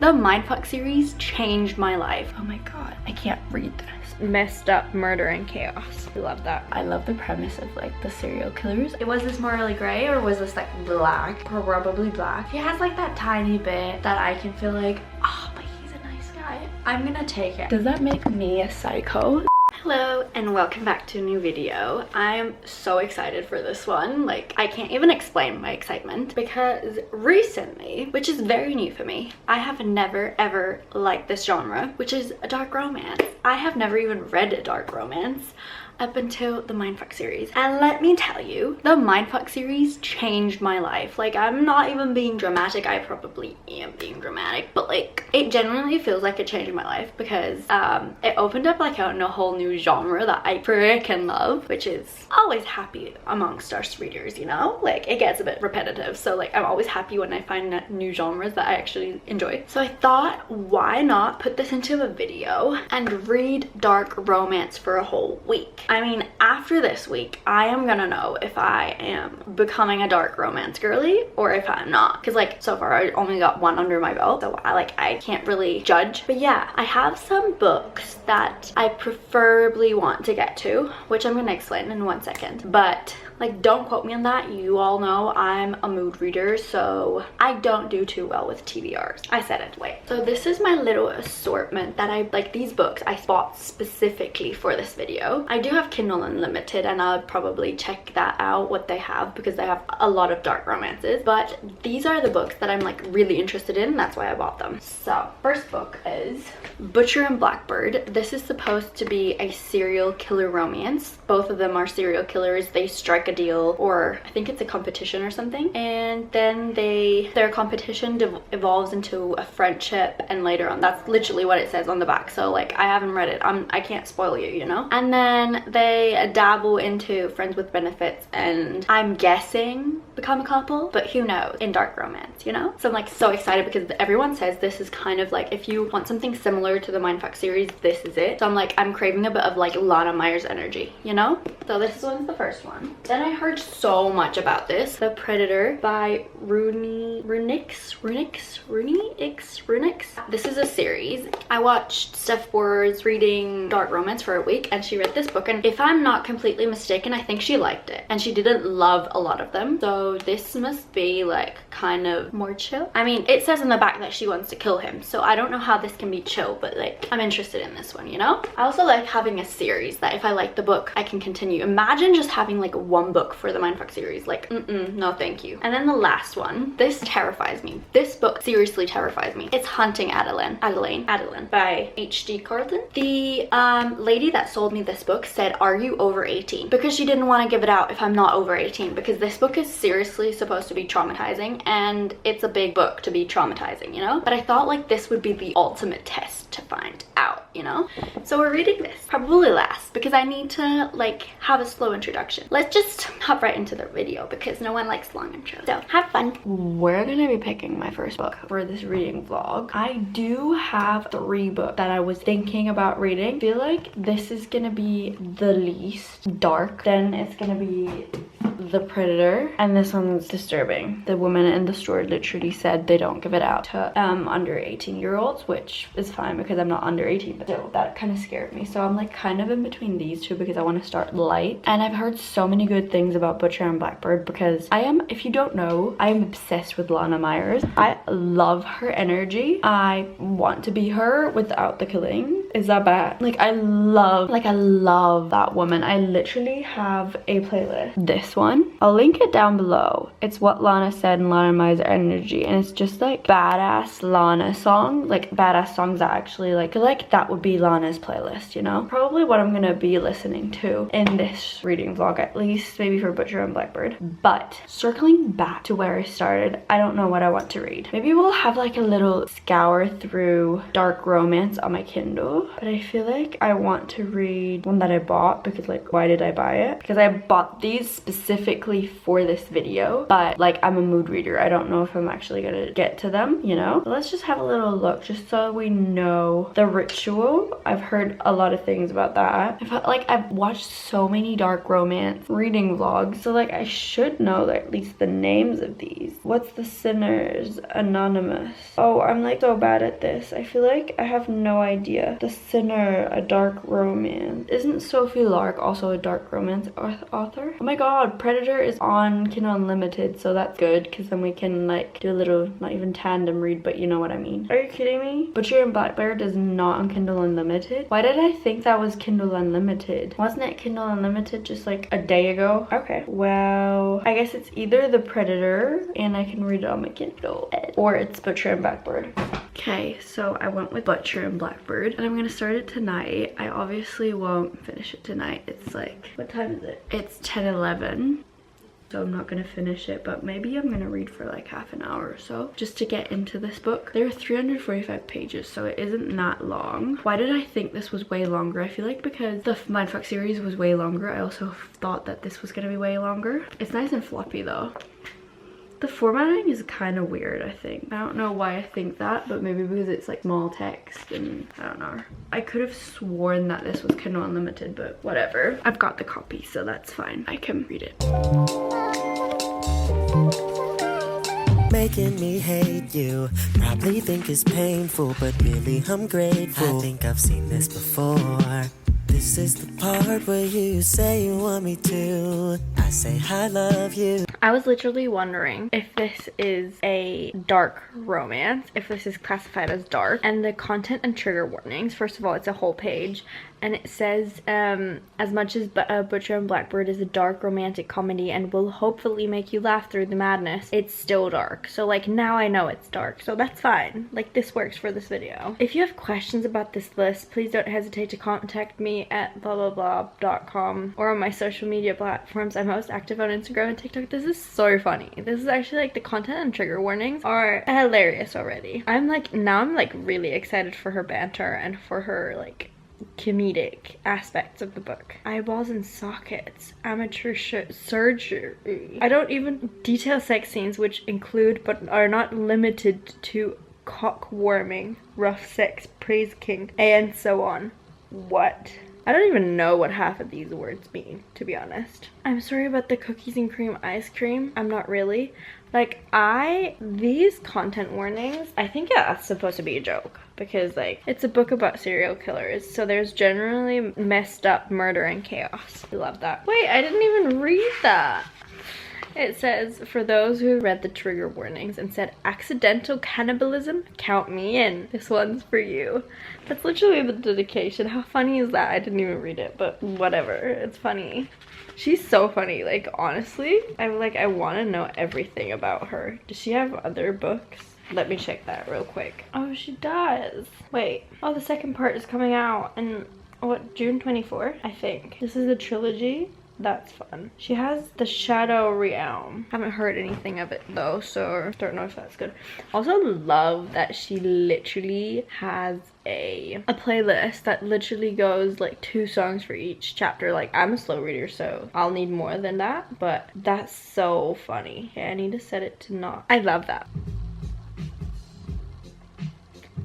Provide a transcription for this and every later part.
The Mindfuck series changed my life. Oh my god, I can't read this. Messed up murder and chaos. I love that. I love the premise of like the serial killers. It was this morally gray or was this like black? Probably black. He has like that tiny bit that I can feel like, oh, but he's a nice guy. I'm gonna take it. Does that make me a psycho? Hello and welcome back to a new video. I'm so excited for this one. Like, I can't even explain my excitement because recently, which is very new for me, I have never ever liked this genre, which is a dark romance. I have never even read a dark romance up until the Mindfuck series. And let me tell you, the Mindfuck series changed my life. Like, I'm not even being dramatic. I probably am being dramatic, but like, it genuinely feels like it changed my life because it opened up like a whole new genre that I freaking love, which is always happy amongst us readers, you know? Like, it gets a bit repetitive, so like, I'm always happy when I find new genres that I actually enjoy. So I thought, why not put this into a video and read dark romance for a whole week? I mean, after this week, I am gonna know if I am becoming a dark romance girly or if I'm not. Because like, so far I only got one under my belt, so I can't really judge. But yeah, I have some books that I preferably want to get to, which I'm gonna explain in 1 second. But like, don't quote me on that. You all know I'm a mood reader, so I don't do too well with TBRs. I said it, wait. So this is my little assortment that I like. These books I bought specifically for this video. I do have Kindle Unlimited and I'll probably check that out, what they have, because they have a lot of dark romances. But these are the books that I'm like really interested in. That's why I bought them. So first book is Butcher and Blackbird. This is supposed to be a serial killer romance. Both of them are serial killers. They strike a deal, or I think it's a competition or something, and then their competition evolves into a friendship, and later on, that's literally what it says on the back. So like, I haven't read it, I can't spoil you, you know. And then they dabble into friends with benefits, and I'm guessing become a couple, but who knows, in dark romance, you know. So I'm like so excited because everyone says this is kind of like, if you want something similar to the Mindfuck series, this is it. So I'm like, I'm craving a bit of like Lana Meyers energy, you know. So this one's the first one. Then I heard so much about this, The Predator by Runix. This is a series. I watched Steph Ward's reading dark romance for a week, and she read this book, and if I'm not completely mistaken, I think she liked it, and she didn't love a lot of them. So this must be like kind of more chill. I mean, it says in the back that she wants to kill him, so I don't know how this can be chill, but like, I'm interested in this one, you know. I also like having a series that if I like the book, I can continue. Imagine just having like one book for the Mindfuck series. Like, no thank you. And then the last one, this terrifies me. This book seriously terrifies me. It's Hunting Adeline by H.D. Carlton. The lady that sold me this book said, are you over 18? Because she didn't want to give it out if I'm not over 18, because this book is seriously supposed to be traumatizing, and it's a big book to be traumatizing, you know. But I thought like this would be the ultimate test to find out, you know. So we're reading this, probably last, because I need to like have a slow introduction. Let's just hop right into the video because no one likes long intros. So have fun. We're gonna be picking my first book for this reading vlog. I do have 3 books that I was thinking about reading. I feel like this is gonna be the least dark. Then it's gonna be The Predator, and this one's disturbing. The woman in the store literally said they don't give it out to under 18-year-olds, which is fine because I'm not under 18, but still, that kind of scared me. So I'm like kind of in between these two because I want to start light. And I've heard so many good things about Butcher and Blackbird because I am, if you don't know, I am obsessed with Lana Meyers. I love her energy. I want to be her without the killing. Is that bad? Like, I love that woman. I literally have a playlist. This one, I'll link it down below. It's What Lana Said and Lana Meyers Energy, and it's just like badass Lana songs, like badass songs that I actually like. I feel like that would be Lana's playlist, you know. Probably what I'm gonna be listening to in this reading vlog, at least maybe for Butcher and Blackbird. But circling back to where I started, I don't know what I want to read. Maybe we'll have like a little scour through dark romance on my Kindle video, but I feel like I want to read one that I bought because like, why did I buy it? Because I bought these specifically for this video, but like I'm a mood reader. I don't know if I'm actually gonna get to them, you know? But let's just have a little look just so we know. The Ritual, I've heard a lot of things about that. I felt like I've watched so many dark romance reading vlogs, so like I should know at least the names of these. What's the Sinners Anonymous? Oh, I'm like so bad at this. I feel like I have no idea. The Sinner, a dark romance. Isn't Sophie Lark also a dark romance author? Oh my god, Predator is on Kindle Unlimited, so that's good because then we can like do a little, not even tandem read, but you know what I mean. Are you kidding me? Butcher and Blackbird is not on Kindle Unlimited. Why did I think that was Kindle Unlimited? Wasn't it Kindle Unlimited just like a day ago? Okay, well, I guess it's either The Predator and I can read it on my Kindle, or it's Butcher and Blackbird. Okay, so I went with Butcher and Blackbird and I'm gonna start it tonight. I obviously won't finish it tonight. It's like, what time is it? It's 10:11. So I'm not gonna finish it, but maybe I'm gonna read for like half an hour or so just to get into this book. There are 345 pages, so it isn't that long. Why did I think this was way longer? I feel like because the Mindfuck series was way longer, I also thought that this was gonna be way longer. It's nice and floppy though. The formatting is kind of weird, I think. I don't know why I think that, but maybe because it's like small text and I don't know. I could have sworn that this was Kindle Unlimited, but whatever. I've got the copy, so that's fine. I can read it. Making me hate you, probably think it's painful, but really I'm grateful. I think I've seen this before. This is the part where you say you want me to. I say I love you. I was literally wondering if this is a dark romance, if this is classified as dark. And the content and trigger warnings, first of all, it's a whole page. And it says, as much as Butcher and Blackbird is a dark romantic comedy and will hopefully make you laugh through the madness, it's still dark. So like now I know it's dark, so that's fine. Like this works for this video. If you have questions about this list, please don't hesitate to contact me at blah.com or on my social media platforms. I'm most active on Instagram and TikTok. This is so funny. This is actually like the content and trigger warnings are hilarious already. I'm like really excited for her banter and for her like comedic aspects of the book. Eyeballs and sockets, amateur surgery. I don't even detail sex scenes which include but are not limited to cock warming, rough sex, praise king, and so on. What? I don't even know what half of these words mean, to be honest. I'm sorry about the cookies and cream ice cream. I'm not really. Like, these content warnings, I think that's supposed to be a joke. Because, like, it's a book about serial killers. So there's generally messed up murder and chaos. I love that. Wait, I didn't even read that. It says, for those who read the trigger warnings and said accidental cannibalism, count me in. This one's for you. That's literally the dedication. How funny is that? I didn't even read it, but whatever. It's funny. She's so funny. Like, honestly, I want to know everything about her. Does she have other books? Let me check that real quick. Oh, she does. Wait. Oh, the second part is coming out in, what, June 24th? I think. This is a trilogy. That's fun. She has The Shadow Realm. Haven't heard anything of it though, so don't know if that's good. Also love that she literally has a playlist that literally goes like 2 songs for each chapter. Like, I'm a slow reader, so I'll need more than that, but that's so funny. Okay, I need to set it to not. I love that.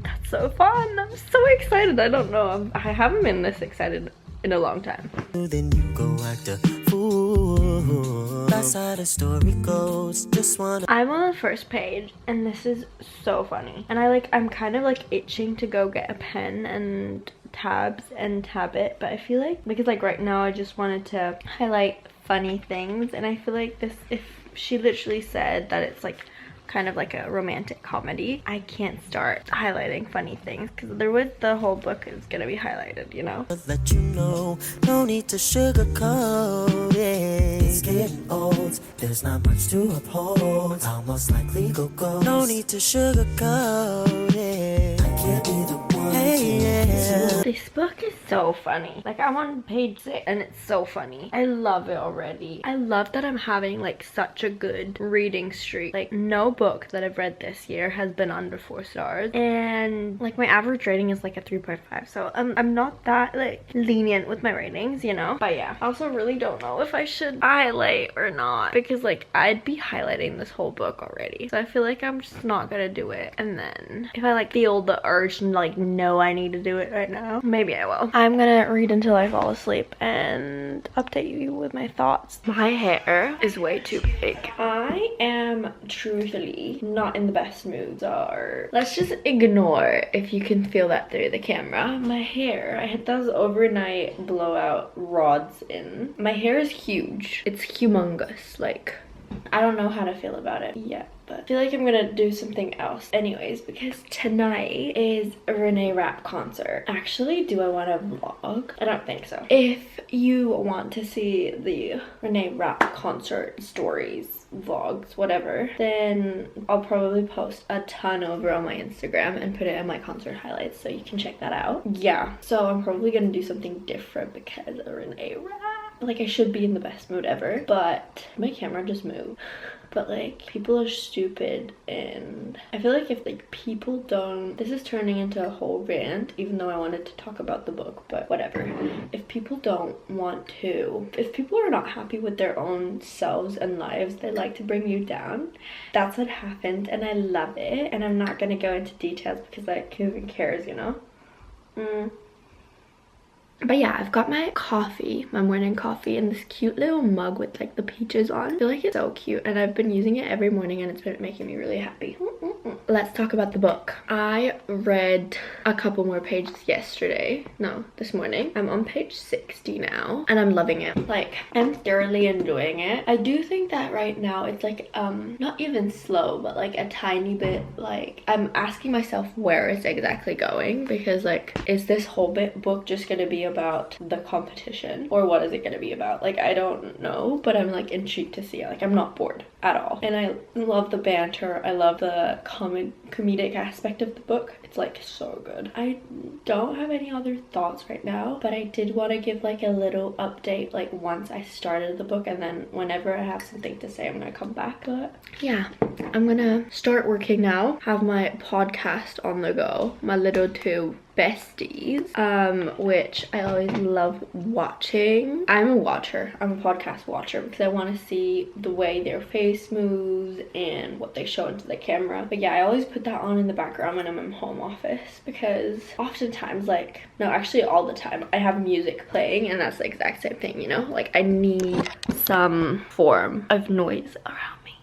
That's so fun. I'm so excited. I don't know. I haven't been this excited in a long time. Then you go act a fool. That's how the story goes. Just wanna. I'm on the first page and this is so funny. And I'm kind of like itching to go get a pen and tabs and tab it. But I feel like, because like right now I just wanted to highlight funny things. And I feel like this, if she literally said that it's like kind of like a romantic comedy, I can't start highlighting funny things because the whole book is gonna be highlighted, you know. Let you know, no need to sugarcoat it. It's getting old, there's not much to uphold. I'll most likely go ghost. No need to sugarcoat it. I can't be the one. Hey, yeah. They This book is so funny. Like, I'm on page 6 and it's so funny. I love it already. I love that I'm having like such a good reading streak. Like, no book that I've read this year has been under 4 stars, and like my average rating is like a 3.5, so I'm not that like lenient with my ratings, you know. But yeah, I also really don't know if I should highlight or not, because like I'd be highlighting this whole book already, so I feel like I'm just not gonna do it. And then if I like feel the urge and like know I need to do it right now, maybe I will. I'm gonna read until I fall asleep and update you with my thoughts. My hair is way too big. I am truthfully not in the best mood, so let's just ignore if you can feel that through the camera. My hair, I had those overnight blowout rods in. My hair is huge. It's humongous. Like, I don't know how to feel about it yet, but I feel like I'm gonna do something else anyways, because tonight is a Renee Rapp concert. Actually, do I want to vlog? I don't think so. If you want to see the Renee Rapp concert stories, vlogs, whatever, then I'll probably post a ton over on my Instagram and put it in my concert highlights, so you can check that out. Yeah, so I'm probably gonna do something different because of Renee Rapp. Like, I should be in the best mood ever, but my camera just moved. But like, people are stupid, and I feel like if like people don't, this is turning into a whole rant, even though I wanted to talk about the book, but whatever. If people don't want to, if people are not happy with their own selves and lives, they like to bring you down. That's what happened, and I love it, and I'm not gonna go into details because like, who even cares, you know? But yeah, I've got my coffee, my morning coffee, in this cute little mug with like the peaches on. I feel like it's so cute, and I've been using it every morning, and it's been making me really happy. Let's talk about the book. I read a couple more pages yesterday. No, this morning. I'm on page 60 now, and I'm loving it. Like, I'm thoroughly enjoying it. I do think that right now it's like not even slow, but like a tiny bit, like I'm asking myself where it's exactly going, because like, is this whole book just gonna be about the competition, or what is it gonna be about? Like, I don't know, but I'm like intrigued to see it. Like, I'm not bored at all, and I love the banter. I love the comedic aspect of the book. It's like so good. I don't have any other thoughts right now, but I did want to give like a little update like once I started the book, and then whenever I have something to say, I'm gonna come back. But yeah, I'm gonna start working now, have my podcast on the go, my little two besties, which I always love watching. I'm a watcher. I'm a podcast watcher because I want to see the way their face moves and what they show into the camera. But yeah, I always put that on in the background when I'm in home office, because oftentimes, like, no, actually all the time, I have music playing, and that's the exact same thing, you know? Like, I need some form of noise around me.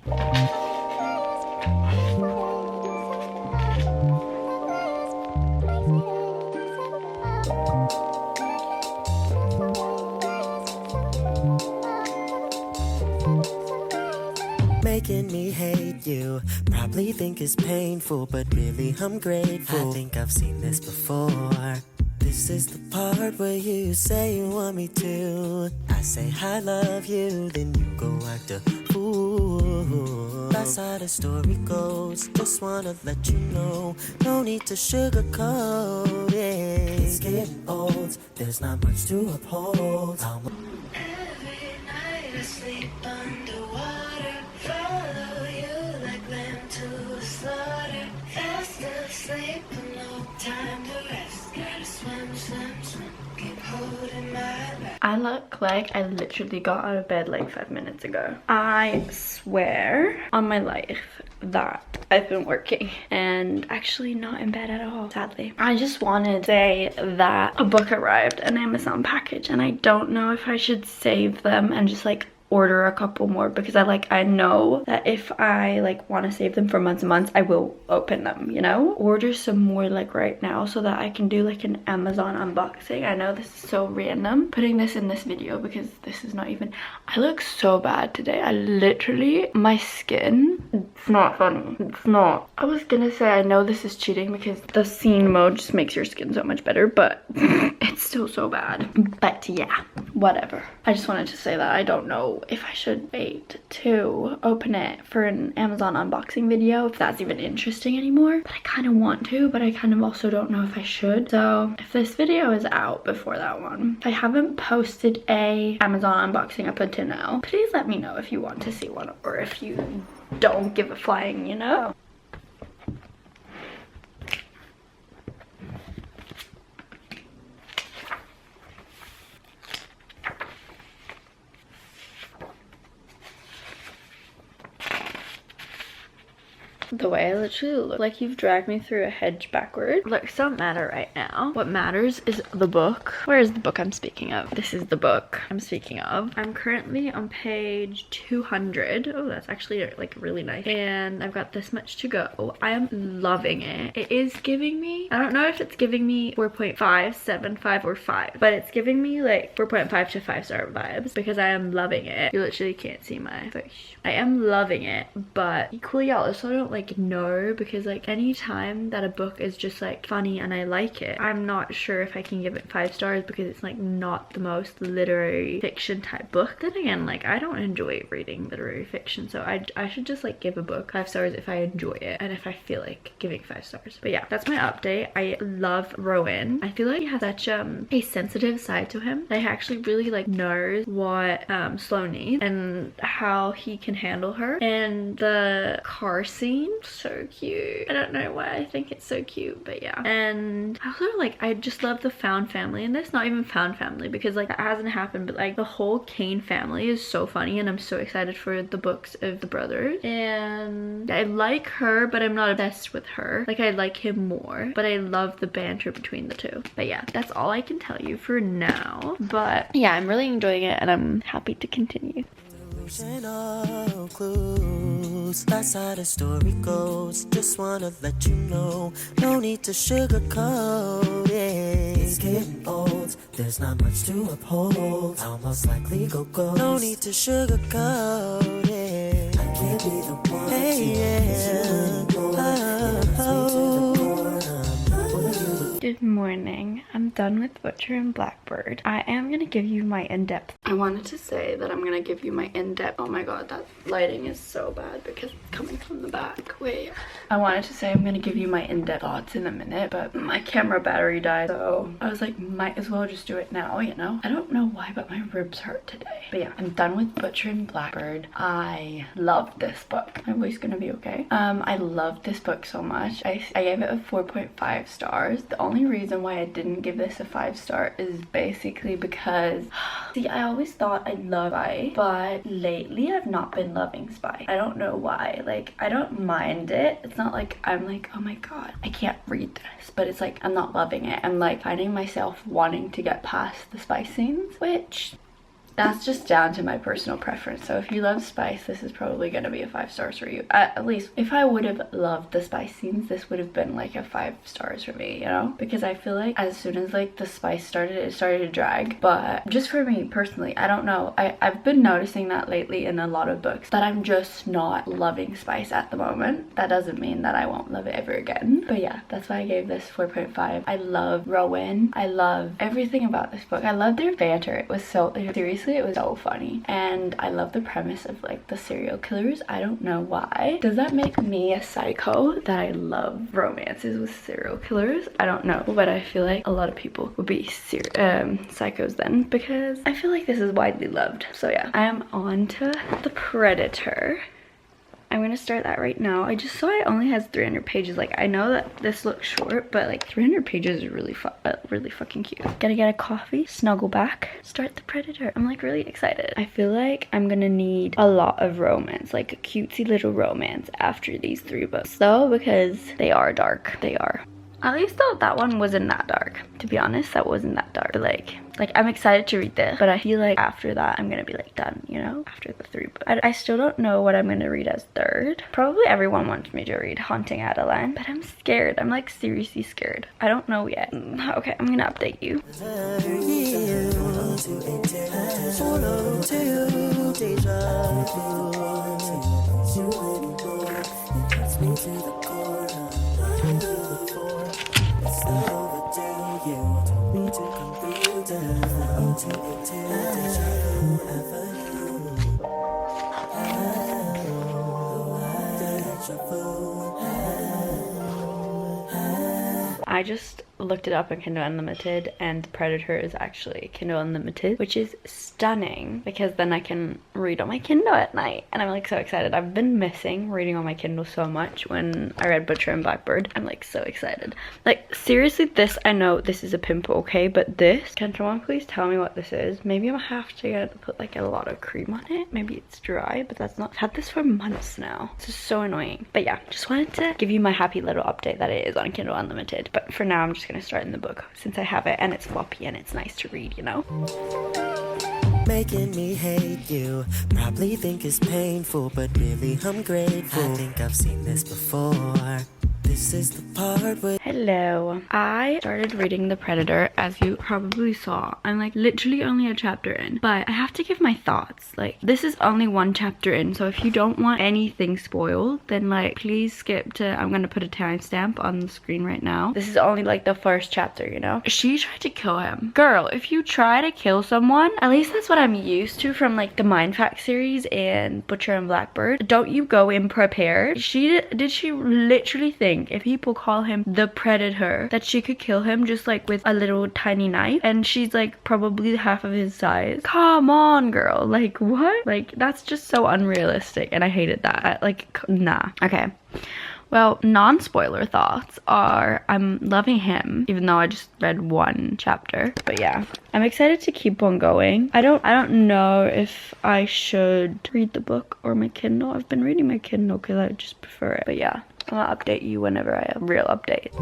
Making me hate you, probably think it's painful, but really I'm grateful. I think I've seen this before. This is the part where you say you want me to. I say I love you, then you go act a fool. That's how the story goes. Just wanna let you know, no need to sugarcoat it. It's getting old, there's not much to uphold. Every night I sleep underwater, follow you like lamb to the slaughter. Fast asleep with no time to rest. Gotta swim, swim, swim, keep holding my breath. I look like I literally got out of bed like 5 minutes ago. I swear on my life that I've been working and actually not in bed at all, sadly. I just wanted to say that a book arrived, an Amazon package, and I don't know if I should save them and just like order a couple more, because I know that if I like want to save them for months and months, I will open them, you know? Order some more like right now so that I can do like an Amazon unboxing. I know this is so random putting this in this video, because this is not even, I look so bad today. I literally, my skin, it's not funny. It's not. I was gonna say I know this is cheating because the scene mode just makes your skin so much better, but it's still so bad. But yeah, whatever. I just wanted to say that. I don't know if I should wait to open it for an Amazon unboxing video, if that's even interesting anymore. But I kind of want to, but I kind of also don't know if I should. So if this video is out before that one, if I haven't posted a Amazon unboxing up until now, please let me know if you want to see one, or if you don't give a flying, you know? The way I literally look like you've dragged me through a hedge backward. Looks don't matter right now. What matters is the book. Where is the book I'm speaking of? This is the book I'm speaking of. I'm currently on page 200. Oh, that's actually like really nice. And I've got this much to go. I am loving it. It is giving me, I don't know if it's giving me 4.5, 7.5, or 5, but it's giving me like 4.5 to 5-star vibes because I am loving it. You literally can't see my face. I am loving it, but equally I also don't like know, because like any time that a book is just like funny and I like it, I'm not sure if I can give it 5 stars because it's like not the most literary fiction type book. Then again, like I don't enjoy reading literary fiction, so I should just like give a book 5 stars if I enjoy it and if I feel like giving 5 stars. But yeah, that's my update. I love Rowan. I feel like he has such a sensitive side to him that he actually really like knows what Sloane needs and how he can handle her. And the car scene, so cute. I don't know why I think it's so cute, but yeah. And I also like, I just love the found family in this. Not even found family because like that hasn't happened, but like the whole Kane family is so funny, and I'm so excited for the books of the brothers. And I like her, but I'm not obsessed with her. Like I like him more, but I love the banter between the two. But yeah, that's all I can tell you for now. But yeah, I'm really enjoying it and I'm happy to continue. No clues, that's how the story goes. Just wanna let you know, no need to sugarcoat it. It's getting old, there's not much to uphold. I'll most likely go ghost. No need to sugarcoat it. I can't be the one. Hey, yeah. Good morning. I'm done with Butcher and Blackbird. I am gonna give you my in-depth. I wanted to say that I'm gonna give you my in-depth. Oh my god, that lighting is so bad because it's coming from the back. Wait. I wanted to say I'm gonna give you my in-depth thoughts in a minute, but my camera battery died, so I was like, might as well just do it now, you know? I don't know why, but my ribs hurt today. But yeah, I'm done with Butcher and Blackbird. I loved this book. My voice gonna be okay. I loved this book so much. I gave it a 4.5 stars. The only reason why I didn't give this a 5-star is basically because see, I always thought I loved Spy, but lately I've not been loving Spy. I don't know why. Like I don't mind it. It's not like I'm like, oh my god, I can't read this, but it's like I'm not loving it. I'm like finding myself wanting to get past the spice scenes, which that's just down to my personal preference. So if you love spice, this is probably going to be a 5 stars for you. At least if I would have loved the spice scenes, this would have been like a 5 stars for me, you know? Because I feel like as soon as like the spice started, it started to drag. But just for me personally, I don't know. I've been noticing that lately in a lot of books, that I'm just not loving spice at the moment. That doesn't mean that I won't love it ever again. But yeah, that's why I gave this 4.5. I love Rowan. I love everything about this book. I love their banter. It was so, seriously, it was so funny. And I love the premise of like the serial killers. I don't know why. Does that make me a psycho that I love romances with serial killers? I don't know, but I feel like a lot of people would be psychos then, because I feel like this is widely loved. So yeah, I am on to The Predator. I'm gonna start that right now. I just saw it only has 300 pages. Like I know that this looks short, but like 300 pages is really fucking cute. Gonna get a coffee, snuggle back, start The Predator. I'm like really excited. I feel like I'm gonna need a lot of romance, like a cutesy little romance after these 3 books though, because they are dark. They are. At least though that one wasn't that dark. To be honest, that wasn't that dark. Like I'm excited to read this, but I feel like after that I'm gonna be like done, you know, after the 3 books. I still don't know what I'm gonna read as third. Probably everyone wants me to read Haunting Adeline, but I'm scared. I'm like seriously scared. I don't know yet. Okay, I'm gonna update you. I just looked it up on Kindle Unlimited, and Predator is actually Kindle Unlimited, which is stunning because then I can read on my Kindle at night, and I'm like so excited. I've been missing reading on my Kindle so much. When I read Butcher and Blackbird, I'm like so excited. Like seriously, this, I know this is a pimple, okay, but this, can someone please tell me what this is? Maybe I'm gonna have to put like a lot of cream on it. Maybe it's dry, but that's not. I've had this for months now. This is so annoying. But yeah, just wanted to give you my happy little update that it is on Kindle Unlimited. But for now, I'm just gonna start in the book since I have it and it's floppy and it's nice to read, you know? Making me hate you, probably think it's painful, but really I'm grateful. I think I've seen this before. This is the part where... Hello. I started reading The Predator, as you probably saw. I'm like literally only a chapter in, but I have to give my thoughts. Like, this is only one chapter in, so if you don't want anything spoiled, then like please skip to, I'm gonna put a timestamp on the screen right now. This is only like the first chapter, you know? She tried to kill him. Girl, if you try to kill someone, at least that's what I'm used to from like the Mindfact series and Butcher and Blackbird. Don't you go in prepared? She literally think if people call him the Predator that she could kill him just like with a little tiny knife, and she's like probably half of his size? Come on, girl. Like what? Like that's just so unrealistic, and I hated that. Like nah. Okay, well, non-spoiler thoughts are I'm loving him, even though I just read one chapter. But yeah, I'm excited to keep on going. I don't know if I should read the book or my Kindle. I've been reading my Kindle because I just prefer it. But yeah, I'll update you whenever I have real updates.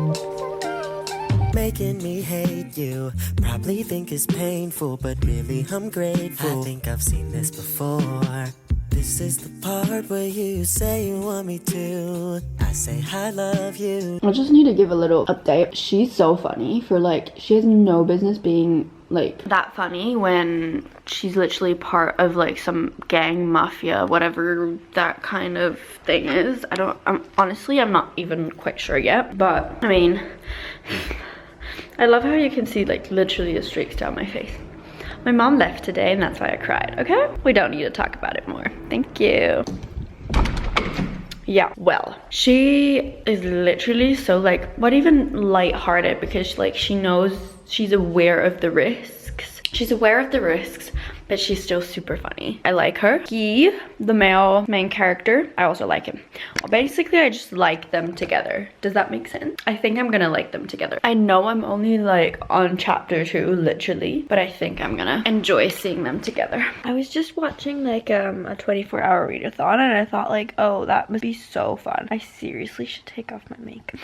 Making me hate you, probably think it's painful, but really I'm grateful. I think I've seen this before. This is the part where you say you want me to. I say I love you. I just need to give a little update. She's so funny for like, she has no business being like that funny when she's literally part of like some gang mafia, whatever that kind of thing is. Honestly, I'm not even quite sure yet, but I mean, I love how you can see like literally the streaks down my face. My mom left today and that's why I cried, okay? We don't need to talk about it more. Thank you. Yeah, well, she is literally so like, not even lighthearted, because like she knows, she's aware of the risks. She's aware of the risks, but she's still super funny. I like her. He, the main character, I also like him. Well, basically, I just like them together. Does that make sense? I think I'm gonna like them together. I know I'm only like on chapter 2, literally, but I think I'm gonna enjoy seeing them together. I was just watching like a 24-hour readathon, and I thought like, oh, that must be so fun. I seriously should take off my makeup.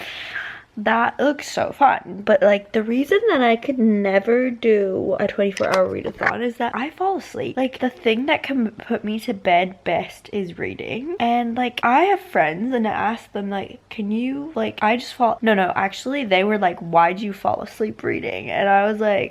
That looks so fun, but like the reason that I could never do a 24-hour readathon is that I fall asleep. Like the thing that can put me to bed best is reading, and like I have friends and I asked them like, can you like, I just fall, no actually they were like, why'd you fall asleep reading? And I was like,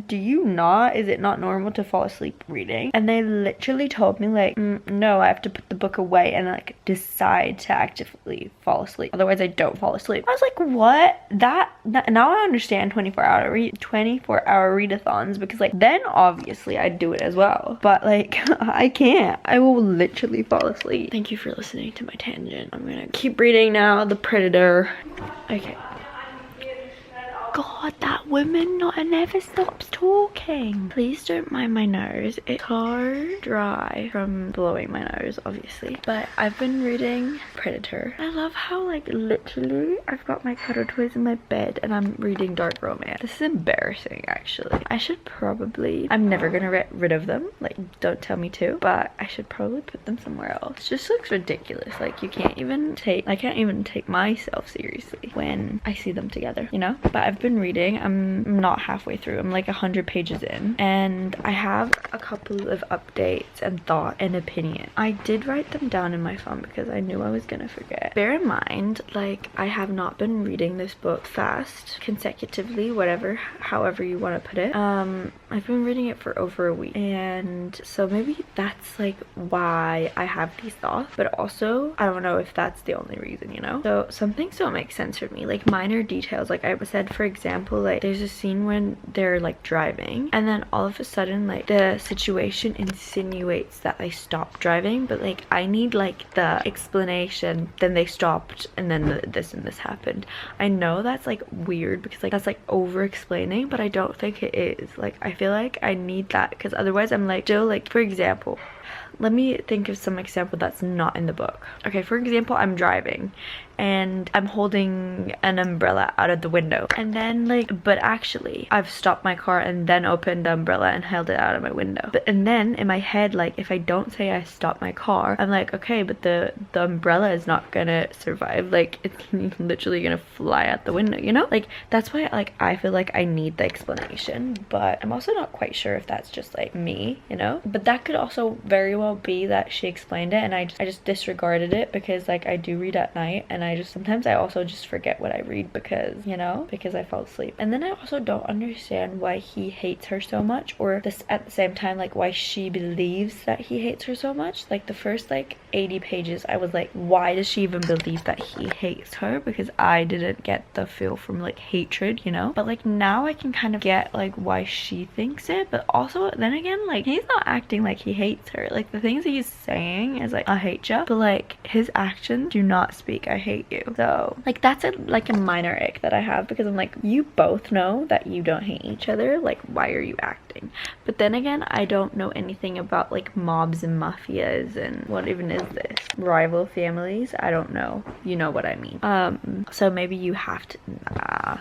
do you not, is it not normal to fall asleep reading? And they literally told me like, no, I have to put the book away and like decide to actively fall asleep, otherwise I don't fall asleep. I was like, what? That now I understand 24-hour readathons, because like then obviously I'd do it as well, but like I can't. I will literally fall asleep. Thank you for listening to my tangent. I'm gonna keep reading now. The Predator. Okay. God, that woman never stops talking. Please don't mind my nose. It's so dry from blowing my nose, obviously. But I've been reading Predator. I love how like literally I've got my cuddle toys in my bed and I'm reading dark romance. This is embarrassing actually. I should probably, I'm never gonna get rid of them. Like, don't tell me to, but I should probably put them somewhere else. It just looks ridiculous. Like I can't even take myself seriously when I see them together, you know? But I've been reading. I'm not halfway through. I'm like 100 pages in, and I have a couple of updates and thought and opinion. I did write them down in my phone because I knew I was gonna forget. Bear in mind, like I have not been reading this book fast, consecutively, however you want to put it. I've been reading it for over a week, and so maybe that's like why I have these thoughts, but also I don't know if that's the only reason, you know? So some things don't make sense for me, like minor details. Like I said, for example, like there's a scene when they're like driving and then all of a sudden like the situation insinuates that they stopped driving, but like I need like the explanation, then they stopped and then this and this happened. I know that's like weird because like that's like over explaining, but I don't think it is. Like I feel like I need that because otherwise I'm like still like, for example, let me think of some example that's not in the book. Okay, for example, I'm driving and I'm holding an umbrella out of the window and then like, but actually I've stopped my car and then opened the umbrella and held it out of my window. And then in my head, like if I don't say I stopped my car, I'm like, okay, but the umbrella is not gonna survive, like it's literally gonna fly out the window, you know? Like that's why like I feel like I need the explanation, but I'm also not quite sure if that's just like me, you know? But that could also very well be that she explained it and I just disregarded it because like I do read at night and sometimes I also just forget what I read because, you know, because I fall asleep. And then I also don't understand why he hates her so much, or this at the same time like why she believes that he hates her so much. Like the first like 80 pages I was like, why does she even believe that he hates her? Because I didn't get the feel from like hatred, you know? But like now I can kind of get like why she thinks it, but also then again like he's not acting like he hates her. Like the things he's saying is like, I hate you, but like his actions do not speak I hate you. So like that's like a minor ick that I have because I'm like, you both know that you don't hate each other, like why are you acting? But then again, I don't know anything about like mobs and mafias and what even is this, rival families. I don't know, you know what I mean. So maybe you have to,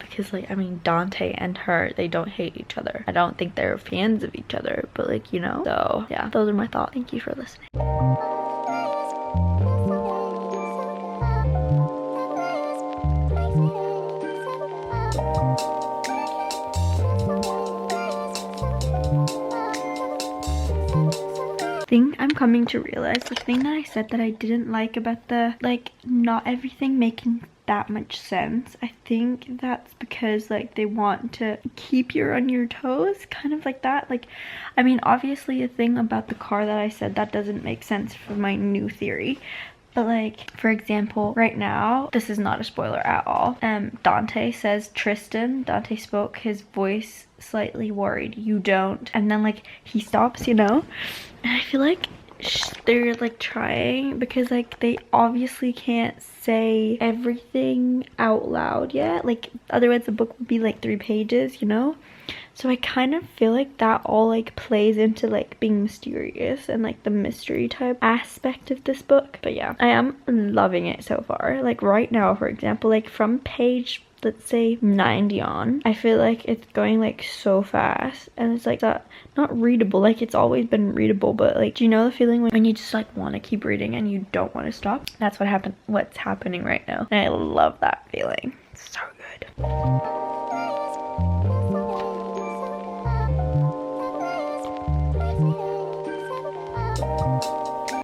because like I mean Dante and her, they don't hate each other. I don't think they're fans of each other, but like, you know. So yeah, those are my thoughts. Thank you for listening. Thing I'm coming to realize, the thing that I said that I didn't like about the like not everything making that much sense, I think that's because like they want to keep you on your toes, kind of like that. Like I mean obviously the thing about the car that I said that doesn't make sense for my new theory, but like for example right now, this is not a spoiler at all, Dante says Dante spoke, his voice slightly worried, you don't, and then like he stops, you know, and I feel like they're like trying because like they obviously can't say everything out loud yet, like otherwise the book would be like 3 pages, you know. So I kind of feel like that all like plays into like being mysterious and like the mystery type aspect of this book. But yeah, I am loving it so far. Like right now, for example, like from page, let's say 90 on, I feel like it's going like so fast and it's like that, not readable, like it's always been readable, but like, do you know the feeling when you just like want to keep reading and you don't want to stop? That's what's happening right now, and I love that feeling. It's so good.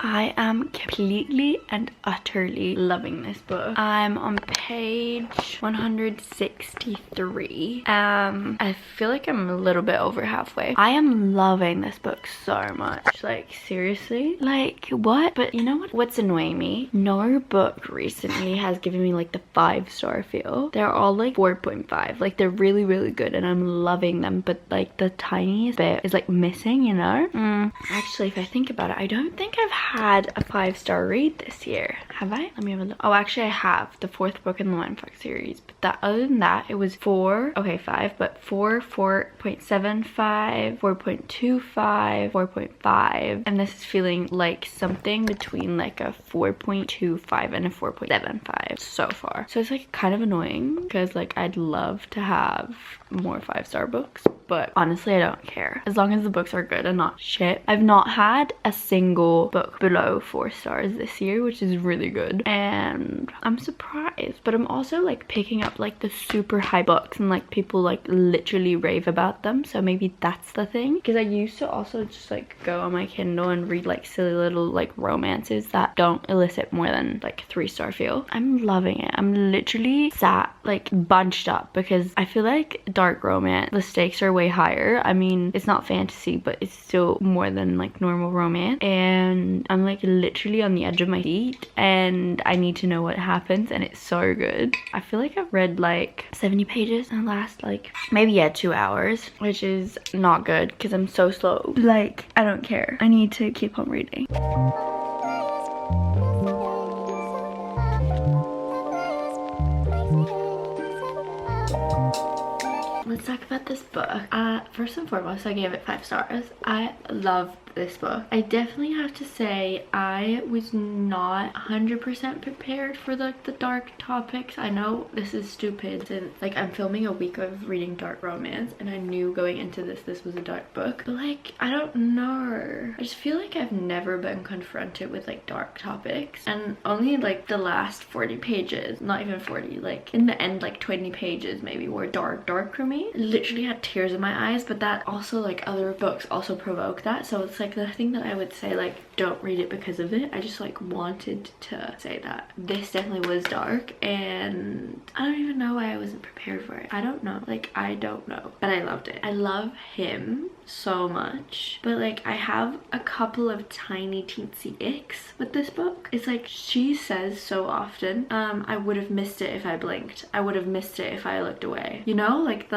I am completely and utterly loving this book. I'm on page 163. I feel like I'm a little bit over halfway. I am loving this book so much. Like seriously, like what? But you know what? What's annoying me? No book recently has given me like the 5-star feel. They're all like 4.5. Like they're really, really good and I'm loving them. But like the tiniest bit is like missing, you know? Actually, if I think about it, I don't think I've had a 5-star read this year. Have I? Let me have a look. Oh, actually I have the 4th book in the Mindfuck series, but that other than that it was 4, okay 5, but 4, 4.75, 4.25, 4.5, and this is feeling like something between like a 4.25 and a 4.75 so far. So it's like kind of annoying because like I'd love to have more 5-star books, but honestly I don't care as long as the books are good and not shit. I've not had a single book below 4 stars this year, which is really good, and I'm surprised. But I'm also like picking up like the super high books and like people like literally rave about them, so maybe that's the thing, because I used to also just like go on my Kindle and read like silly little like romances that don't elicit more than like 3-star feel. I'm loving it. I'm literally sat like bunched up because I feel like dark romance, the stakes are way way higher. I mean, it's not fantasy, but it's still more than like normal romance, and I'm like literally on the edge of my seat and I need to know what happens, and it's so good. I feel like I've read like 70 pages in the last like maybe 2 hours, which is not good because I'm so slow. Like, I don't care. I need to keep on reading. Let's talk about this book. First and foremost, I gave it 5 stars. I loved this book. I definitely have to say I was not 100% prepared for like the dark topics. I know this is stupid since like I'm filming a week of reading dark romance, and I knew going into this was a dark book, but like I don't know, I just feel like I've never been confronted with like dark topics, and only like the last 40 pages, not even 40, like in the end like 20 pages maybe were dark for me. I literally had tears in my eyes, but that also like other books also provoke that, so it's like the thing that I would say like don't read it because of it. I just like wanted to say that this definitely was dark, and I don't even know why I wasn't prepared for it. I don't know, like I don't know, but I loved it. I love him so much, but like I have a couple of tiny teensy icks with this book. It's like she says so often, I would have missed it if I blinked, I would have missed it if I looked away, you know, like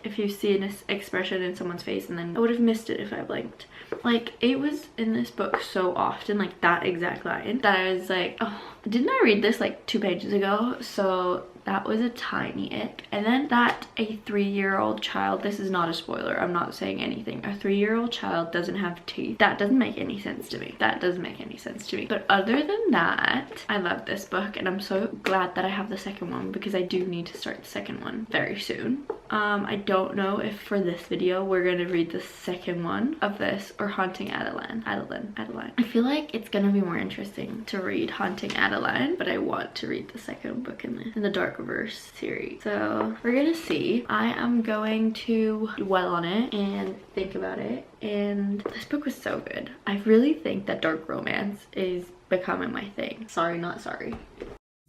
if you see an expression in someone's face and then I would have missed it if I blinked. Like it was in this book so often, like that exact line, that I was like, oh, didn't I read this like 2 pages ago? So that was a tiny ick. And then that a 3-year-old child, this is not a spoiler, I'm not saying anything, a 3-year-old child doesn't have teeth. That doesn't make any sense to me. That doesn't make any sense to me. But other than that, I love this book, and I'm so glad that I have the second one because I do need to start the second one very soon. I don't know if for this video we're gonna read the second one of this or Haunting Adeline. I feel like it's gonna be more interesting to read Haunting Adeline, but I want to read the second book in the Darkverse series. So we're gonna see. I am going to dwell on it and think about it, and this book was so good. I really think that dark romance is becoming my thing. Sorry, not sorry.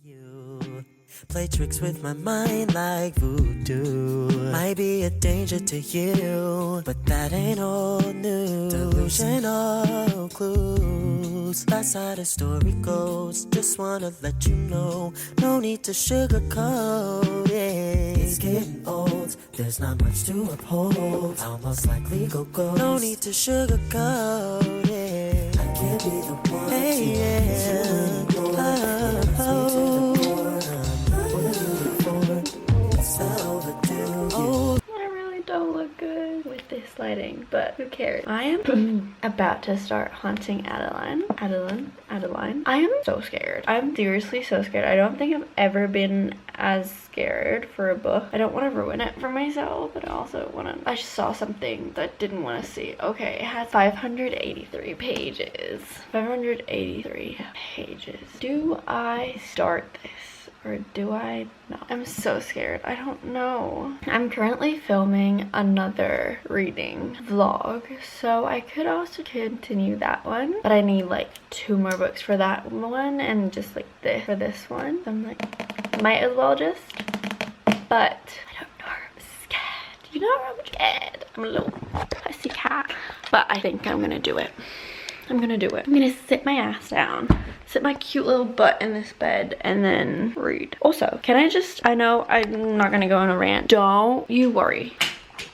You play tricks with my mind like voodoo. Might be a danger to you, but that ain't all news. Delusional clues. That's how the story goes. Just wanna let you know, no need to sugarcoat it. It's getting old, there's not much to uphold. Almost like legal goals. No need to sugarcoat it. I can't be the one. Hey, yeah. I really don't look good with this lighting, but who cares? I am about to start Haunting Adeline. I am so scared. I'm seriously so scared. I don't think I've ever been as scared for a book. I don't want to ruin it for myself, but I also want to. I just saw something that I didn't want to see. Okay, it has 583 pages. 583 pages. Do I start this? Or do I not? I'm so scared. I don't know. I'm currently filming another reading vlog, so I could also continue that one, but I need like 2 more books for that one and just like this for this one. So I'm like, might as well just, but I don't know. I'm scared. You know, I'm scared. I'm a little pussy cat, but I think I'm gonna do it. I'm gonna do it. I'm gonna sit my ass down, sit my cute little butt in this bed, and then read. Also, can I just, I know I'm not gonna go on a rant. Don't you worry,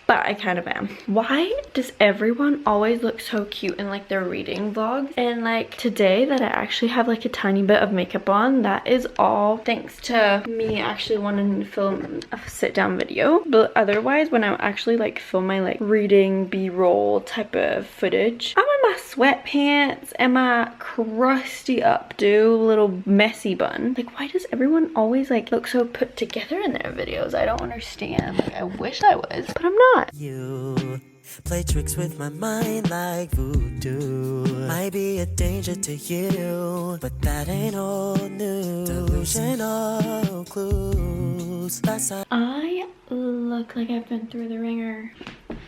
but I kind of am. Why does everyone always look so cute in like their reading vlogs? And like today that I actually have like a tiny bit of makeup on, that is all thanks to me actually wanting to film a sit down video. But otherwise, when I actually like film my like reading b-roll type of footage, I'm in my sweatpants and my crusty updo little messy bun. Like, why does everyone always like look so put together in their videos? I don't understand. Like, I wish I was, but I'm not. You play tricks with my mind like voodoo. Might be a danger to you, but that ain't all news. Delusional clues. That's how I look like I've been through the ringer.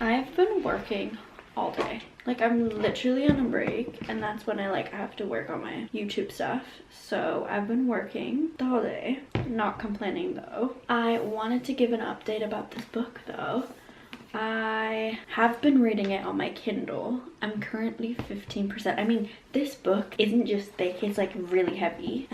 I've been working all day. Like, I'm literally on a break, and that's when I like have to work on my YouTube stuff. So I've been working the whole day. Not complaining though. I wanted to give an update about this book though. I have been reading it on my Kindle. I'm currently 15%. I mean, this book isn't just thick, it's like really heavy.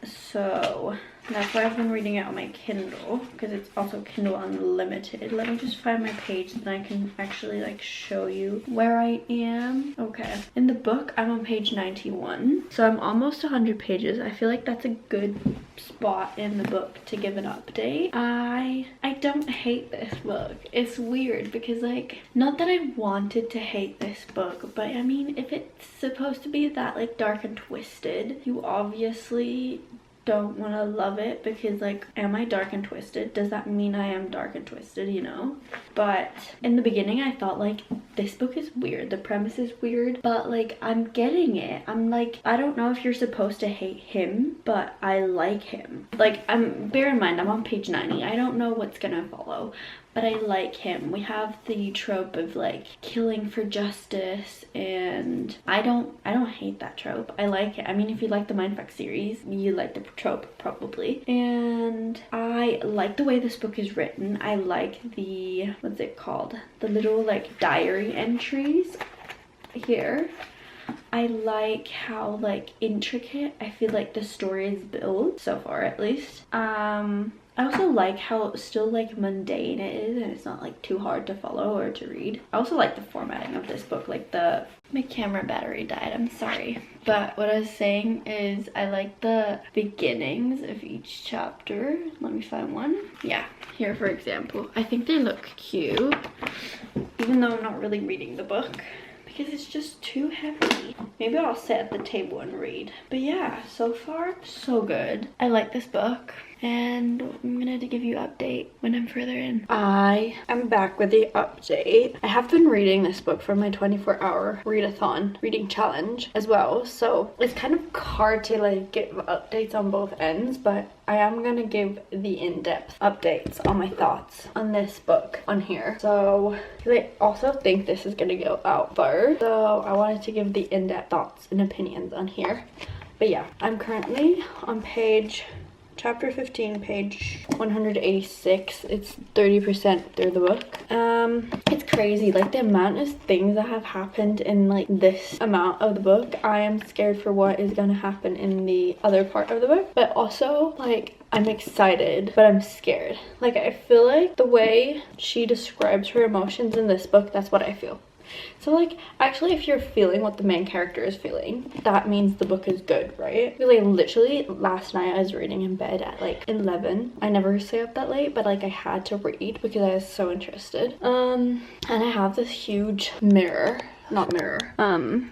So that's why I've been reading it on my Kindle, because it's also Kindle Unlimited. Let me just find my page, then I can actually like show you where I am. Okay, in the book I'm on page 91, so I'm almost 100 pages. I feel like that's a good spot in the book to give an update. I don't hate this book. It's weird because, like, not that I wanted to hate this book, but I mean, if it's supposed to be that like dark and twisted, you obviously don't want to love it, because like, am I dark and twisted? Does that mean I am dark and twisted, you know? But in the beginning I thought like, this book is weird, the premise is weird, but like, I'm getting it. I'm like, I don't know if you're supposed to hate him, but I like him. Like, bear in mind I'm on page 90. I don't know what's gonna follow, but I like him. We have the trope of like killing for justice, and I don't hate that trope. I like it. I mean, if you like the Mindfuck series, you like the trope probably. And I like the way this book is written. I like the, what's it called? The little like diary entries here. I like how like intricate I feel like the story is built, so far at least. I also like how still like mundane it is, and it's not like too hard to follow or to read. I also like the formatting of this book, like my camera battery died, I'm sorry. But what I was saying is I like the beginnings of each chapter. Let me find one. Yeah, here for example. I think they look cute, even though I'm not really reading the book, because it's just too heavy. Maybe I'll sit at the table and read. But yeah, so far, so good. I like this book, and I'm gonna give you an update when I'm further in. I am back with the update. I have been reading this book for my 24-hour readathon reading challenge as well, so it's kind of hard to like give updates on both ends, but I am gonna give the in-depth updates on my thoughts on this book on here. So I also think this is gonna go out first, so I wanted to give the in-depth thoughts and opinions on here. But yeah, I'm currently on chapter 15, page 186. It's 30% through the book. It's crazy, like the amount of things that have happened in like this amount of the book. I am scared for what is gonna happen in the other part of the book, but also like I'm excited, but I'm scared. Like, I feel like the way she describes her emotions in this book, that's what I feel. So like, actually, if you're feeling what the main character is feeling, that means the book is good, right? Because like, literally last night I was reading in bed at like 11. I never stay up that late, but like I had to read because I was so interested. And I have this huge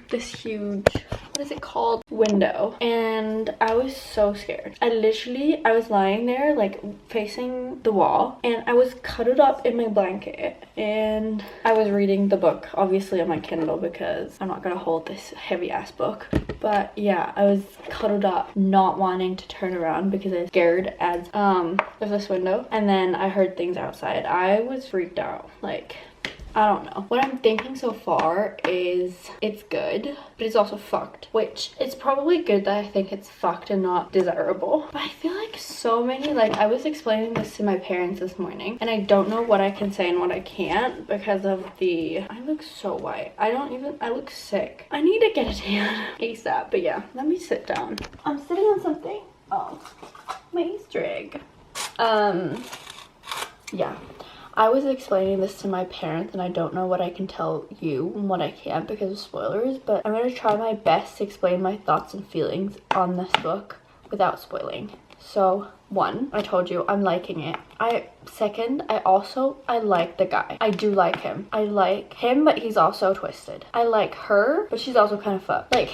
this huge, what is it called, window, and I was so scared. I was lying there like facing the wall, and I was cuddled up in my blanket, and I was reading the book, obviously on my Kindle, because I'm not gonna hold this heavy ass book. But yeah, I was cuddled up, not wanting to turn around because I was scared as of this window, and then I heard things outside. I was freaked out. Like, I don't know. What I'm thinking so far is it's good, but it's also fucked. Which, it's probably good that I think it's fucked and not desirable. But I feel like so many, like, I was explaining this to my parents this morning, and I don't know what I can say and what I can't because of I look so white. I look sick. I need to get a tan ASAP. But yeah, let me sit down. I'm sitting on something. Oh, my Easter egg. Yeah. I was explaining this to my parents, and I don't know what I can tell you and what I can't because of spoilers, but I'm going to try my best to explain my thoughts and feelings on this book without spoiling. So, 1, I told you I'm liking it. Second, I like the guy. I do like him. I like him, but he's also twisted. I like her, but she's also kind of fucked. Like,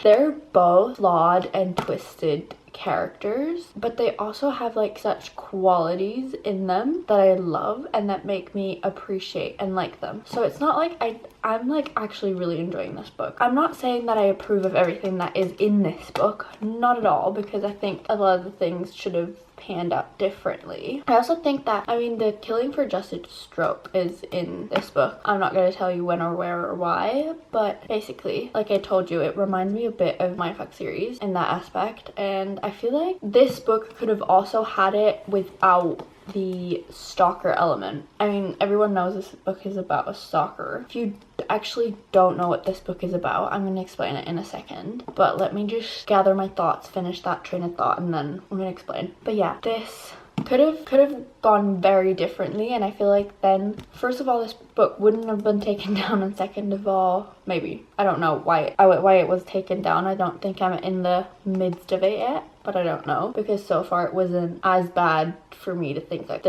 they're both flawed and twisted characters, but they also have like such qualities in them that I love and that make me appreciate and like them. So it's not like I'm like actually really enjoying this book. I'm not saying that I approve of everything that is in this book, not at all, because I think a lot of the things should have panned out differently. I also think that, I mean, the killing for justice trope is in this book. I'm not going to tell you when or where or why, but basically, like I told you, it reminds me a bit of Mindfuck series in that aspect, and I feel like this book could have also had it without the stalker element. I mean, everyone knows this book is about a stalker. If you actually don't know what this book is about, I'm going to explain it in a second. But let me just gather my thoughts, finish that train of thought, and then I'm going to explain. But yeah, this could have gone very differently, and I feel like then, first of all, this book wouldn't have been taken down, and second of all, maybe, I don't know why it was taken down. I don't think I'm in the midst of it yet, but I don't know, because so far it wasn't as bad for me to think that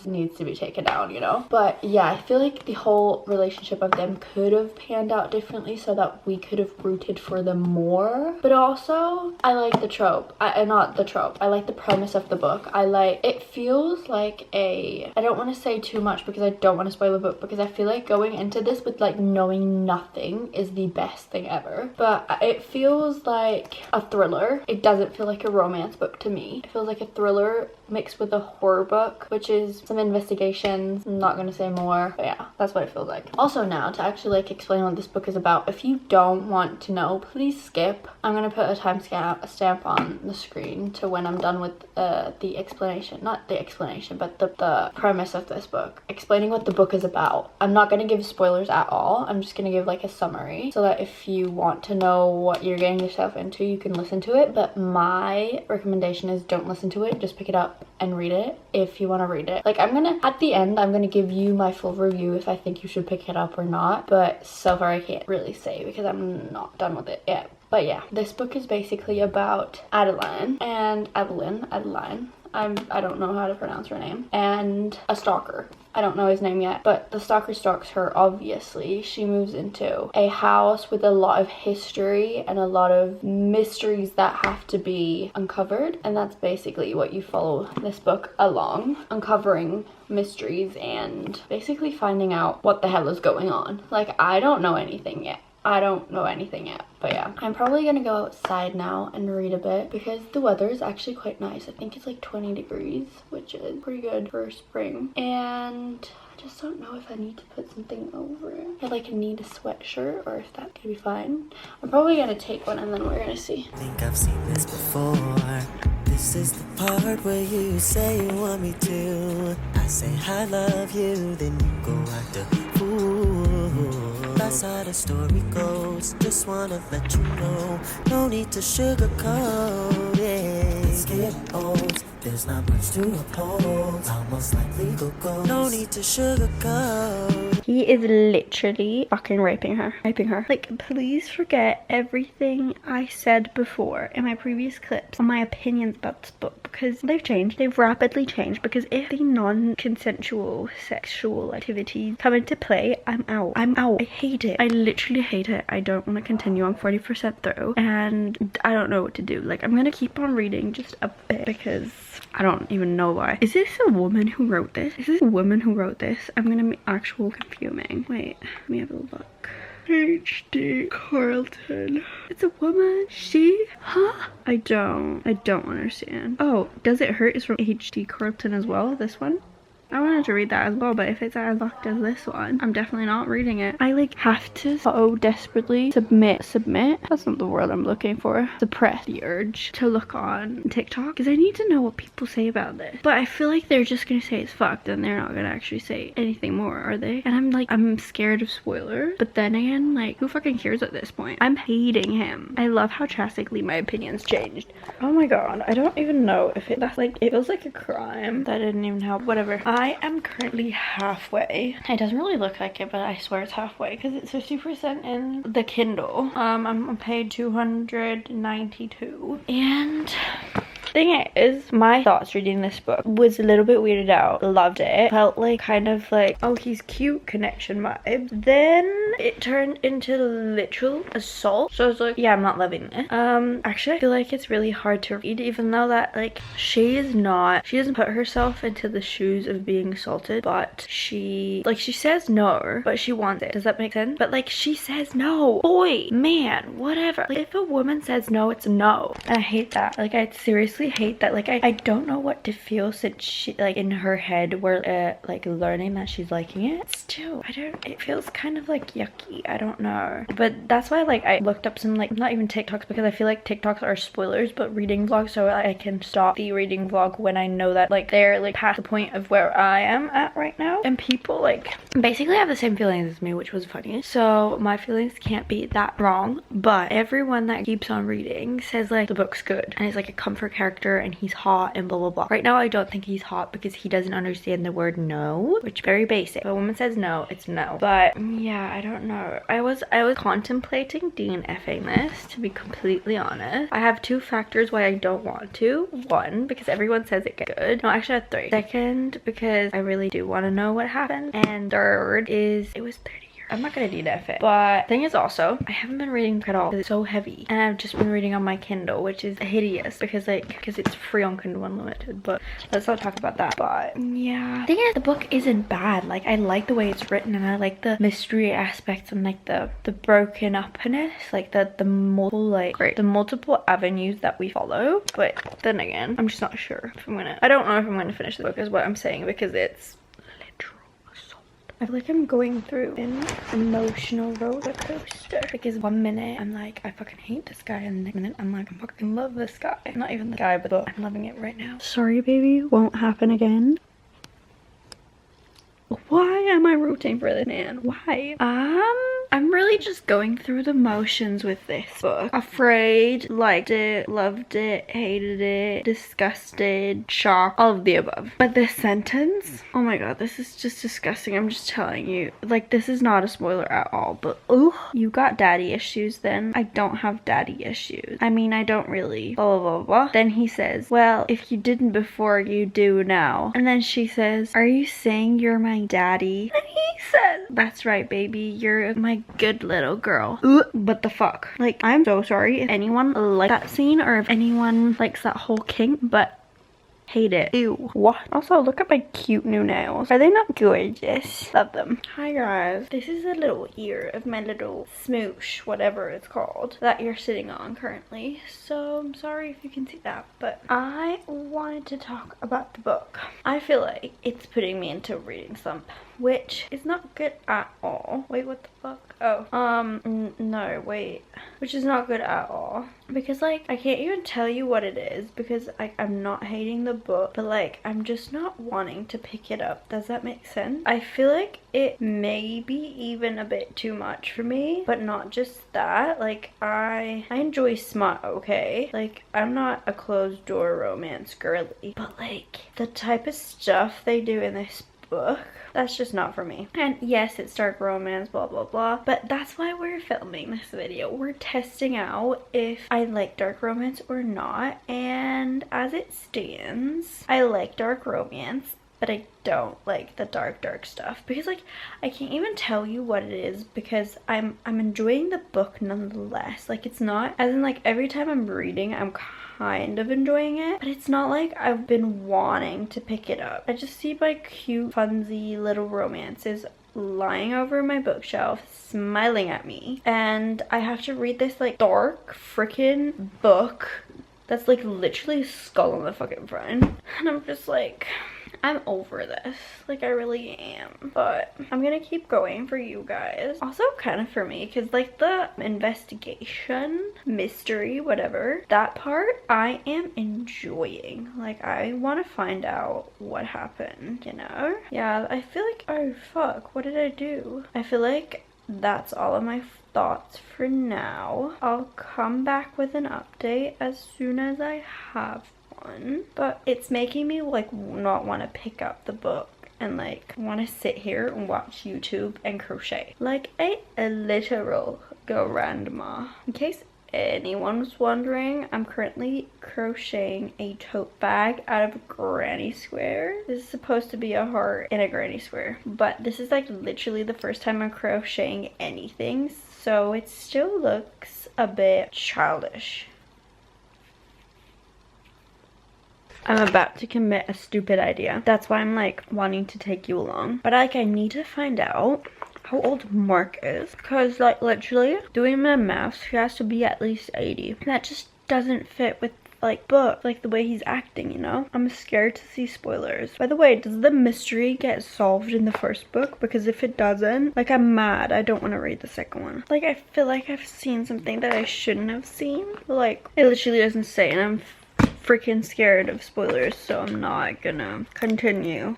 needs to be taken down, you know. But yeah, I feel like the whole relationship of them could have panned out differently so that we could have rooted for them more. But also, I like the trope. Not the trope, I like the premise of the book. It feels like I don't want to say too much because I don't want to spoil the book, because I feel like going into this with like knowing nothing is the best thing ever. But it feels like a thriller. It doesn't feel like a romance book to me. It feels like a thriller mixed with a horror book, which is some investigations. I'm not gonna say more, but yeah, that's what it feels like. Also, now to actually like explain what this book is about, if you don't want to know, please skip. I'm gonna put a stamp on the screen to when I'm done with the explanation, not the explanation, but the premise of this book, explaining what the book is about. I'm not gonna give spoilers at all. I'm just gonna give like a summary so that if you want to know what you're getting yourself into, you can listen to it. But my recommendation is don't listen to it, just pick it up and read it if you want to read it. Like, at the end, I'm gonna give you my full review if I think you should pick it up or not, but so far I can't really say because I'm not done with it yet. But yeah, this book is basically about Adeline. I don't know how to pronounce her name, and a stalker. I don't know his name yet, but the stalker stalks her, obviously. She moves into a house with a lot of history and a lot of mysteries that have to be uncovered, and that's basically what you follow this book along, uncovering mysteries and basically finding out what the hell is going on. Like, I don't know anything yet. But yeah, I'm probably gonna go outside now and read a bit because the weather is actually quite nice. I think it's like 20 degrees, which is pretty good for spring. And I just don't know if I need to put something over it. I like need a sweatshirt or if that's gonna be fine. I'm probably gonna take one and then we're gonna see. I think I've seen this before. This is the part where you say you want me to. I say I love you, then you go act a fool. That's how the story goes. Just wanna let you know, no need to sugarcoat it. It's getting old, there's not much to oppose. Almost like legal goals. No need to sugarcoat. He is literally fucking raping her. Like, please forget everything I said before in my previous clips on my opinions about this book, because they've changed. They've rapidly changed, because if the non-consensual sexual activities come into play, I'm out. I hate it. I literally hate it. I don't want to continue. I'm 40% through and I don't know what to do. Like, I'm gonna keep on reading just a bit because I don't even know why. Is this a woman who wrote this? I'm gonna make actual confusing. Wait, let me have a look. HD Carlton. It's a woman. She? Huh? I don't understand. Oh, Does It Hurt is from HD Carlton as well, this one? I wanted to read that as well, but if it's as locked as this one, I'm definitely not reading it. I like have to so desperately submit. That's not the word I'm looking for. Suppress the urge to look on TikTok because I need to know what people say about this. But I feel like they're just gonna say it's fucked and they're not gonna actually say anything more, are they? And I'm scared of spoilers. But then again, like, who fucking cares at this point? I'm hating him. I love how drastically my opinions changed. Oh my god, I don't even know if it feels like a crime. That didn't even help. Whatever. I am currently halfway. It doesn't really look like it, but I swear it's halfway because it's 50% in the Kindle. I'm on page 292. And thing is, my thoughts reading this book was a little bit weirded out. Loved it. Felt like kind of like, oh, he's cute connection vibes. Then it turned into literal assault. So I was like, yeah, I'm not loving this. Actually, I feel like it's really hard to read, even though that, like, she doesn't put herself into the shoes of being assaulted, but she says no, but she wants it. Does that make sense? But like, she says no. Boy, man, whatever. Like, if a woman says no, it's no. And I hate that. Like, I seriously hate that. Like, I don't know what to feel since she, like, in her head we're like learning that she's liking it. Still, it feels kind of like yuck. yucky. I don't know. But that's why like I looked up some like, not even TikToks, because I feel like TikToks are spoilers, but reading vlogs, so I can stop the reading vlog when I know that like they're like past the point of where I am at right now. And people like basically have the same feelings as me, which was funny. So my feelings can't be that wrong, but everyone that keeps on reading says like the book's good and it's like a comfort character and he's hot and blah blah blah. Right now I don't think he's hot because he doesn't understand the word no, which is very basic. If a woman says no, it's no. But yeah, I don't know. I was contemplating DNFing this, to be completely honest. I have two factors why I don't want to. One, because everyone says it gets good. No, actually I have three. Second, because I really do want to know what happened. And third is it was 30 years. I'm not gonna DNF it. But thing is also, I haven't been reading at all because it's so heavy. And I've just been reading on my Kindle, which is hideous because it's free on Kindle Unlimited. But let's not talk about that. But yeah. Thing is, the book isn't bad. Like, I like the way it's written and I like the mystery aspects and like the broken upness. Like the multiple avenues that we follow. But then again, I'm just not sure if I don't know if I'm gonna finish the book is what I'm saying, because it's I feel like I'm going through an emotional roller coaster, because 1 minute I'm like, I fucking hate this guy, and the next minute I'm like, I fucking love this guy. Not even the guy, but I'm loving it right now. Sorry baby, won't happen again. Why am I rooting for this man? Why? I'm really just going through the motions with this book. Afraid, liked it, loved it, hated it, disgusted, shocked, all of the above. But this sentence, oh my god, this is just disgusting. I'm just telling you. Like, this is not a spoiler at all, but ooh, you got daddy issues then. I don't have daddy issues. I mean, I don't really, blah, blah, blah, blah. Then he says, well, if you didn't before, you do now. And then she says, are you saying you're my daddy? And he says, that's right, baby, you're my good little girl. What the fuck? Like, I'm so sorry if anyone likes that scene or if anyone likes that whole king, but hate it. Ew. What? Also, look at my cute new nails. Are they not gorgeous? Love them. Hi guys. This is a little ear of my little smoosh, whatever it's called, that you're sitting on currently. So I'm sorry if you can see that, but I wanted to talk about the book. I feel like it's putting me into a reading slump, which is not good at all. Wait, what the fuck? Oh, no, wait. Which is not good at all. Because, like, I can't even tell you what it is because I'm not hating the book, but, like, I'm just not wanting to pick it up. Does that make sense? I feel like it may be even a bit too much for me, but not just that. Like, I enjoy smut, okay? Like, I'm not a closed door romance girly, but, like, the type of stuff they do in this book, that's just not for me. And yes, it's dark romance, blah blah blah, but that's why we're filming this video. We're testing out if I like dark romance or not, and as it stands, I like dark romance, but I don't like the dark stuff, because like I can't even tell you what it is, because I'm enjoying the book nonetheless. Like, it's not as in like every time I'm reading I'm kind of enjoying it, but it's not like I've been wanting to pick it up. I just see my cute funsy little romances lying over my bookshelf smiling at me, and I have to read this like dark freaking book that's like literally a skull on the fucking front, and I'm just like, I'm over this. Like, I really am. But I'm gonna keep going for you guys. Also kind of for me, because like the investigation, mystery, whatever, that part I am enjoying. Like, I want to find out what happened, you know? Yeah, I feel like, oh fuck, what did I do? I feel like that's all of my thoughts for now. I'll come back with an update as soon as I have one, but it's making me like not want to pick up the book and like want to sit here and watch YouTube and crochet like a literal grandma. In case anyone was wondering, I'm currently crocheting a tote bag out of a granny square. This is supposed to be a heart in a granny square, but this is like literally the first time I'm crocheting anything, so it still looks a bit childish. I'm about to commit a stupid idea. That's why I'm like wanting to take you along. But like, I need to find out how old Mark is, because like literally doing my math, he has to be at least 80. That just doesn't fit with like book, like the way he's acting, you know? I'm scared to see spoilers. By the way, does the mystery get solved in the first book? Because if it doesn't, like, I'm mad. I don't want to read the second one. Like, I feel like I've seen something that I shouldn't have seen. Like, it literally doesn't say, and I'm freaking scared of spoilers, so I'm not gonna continue.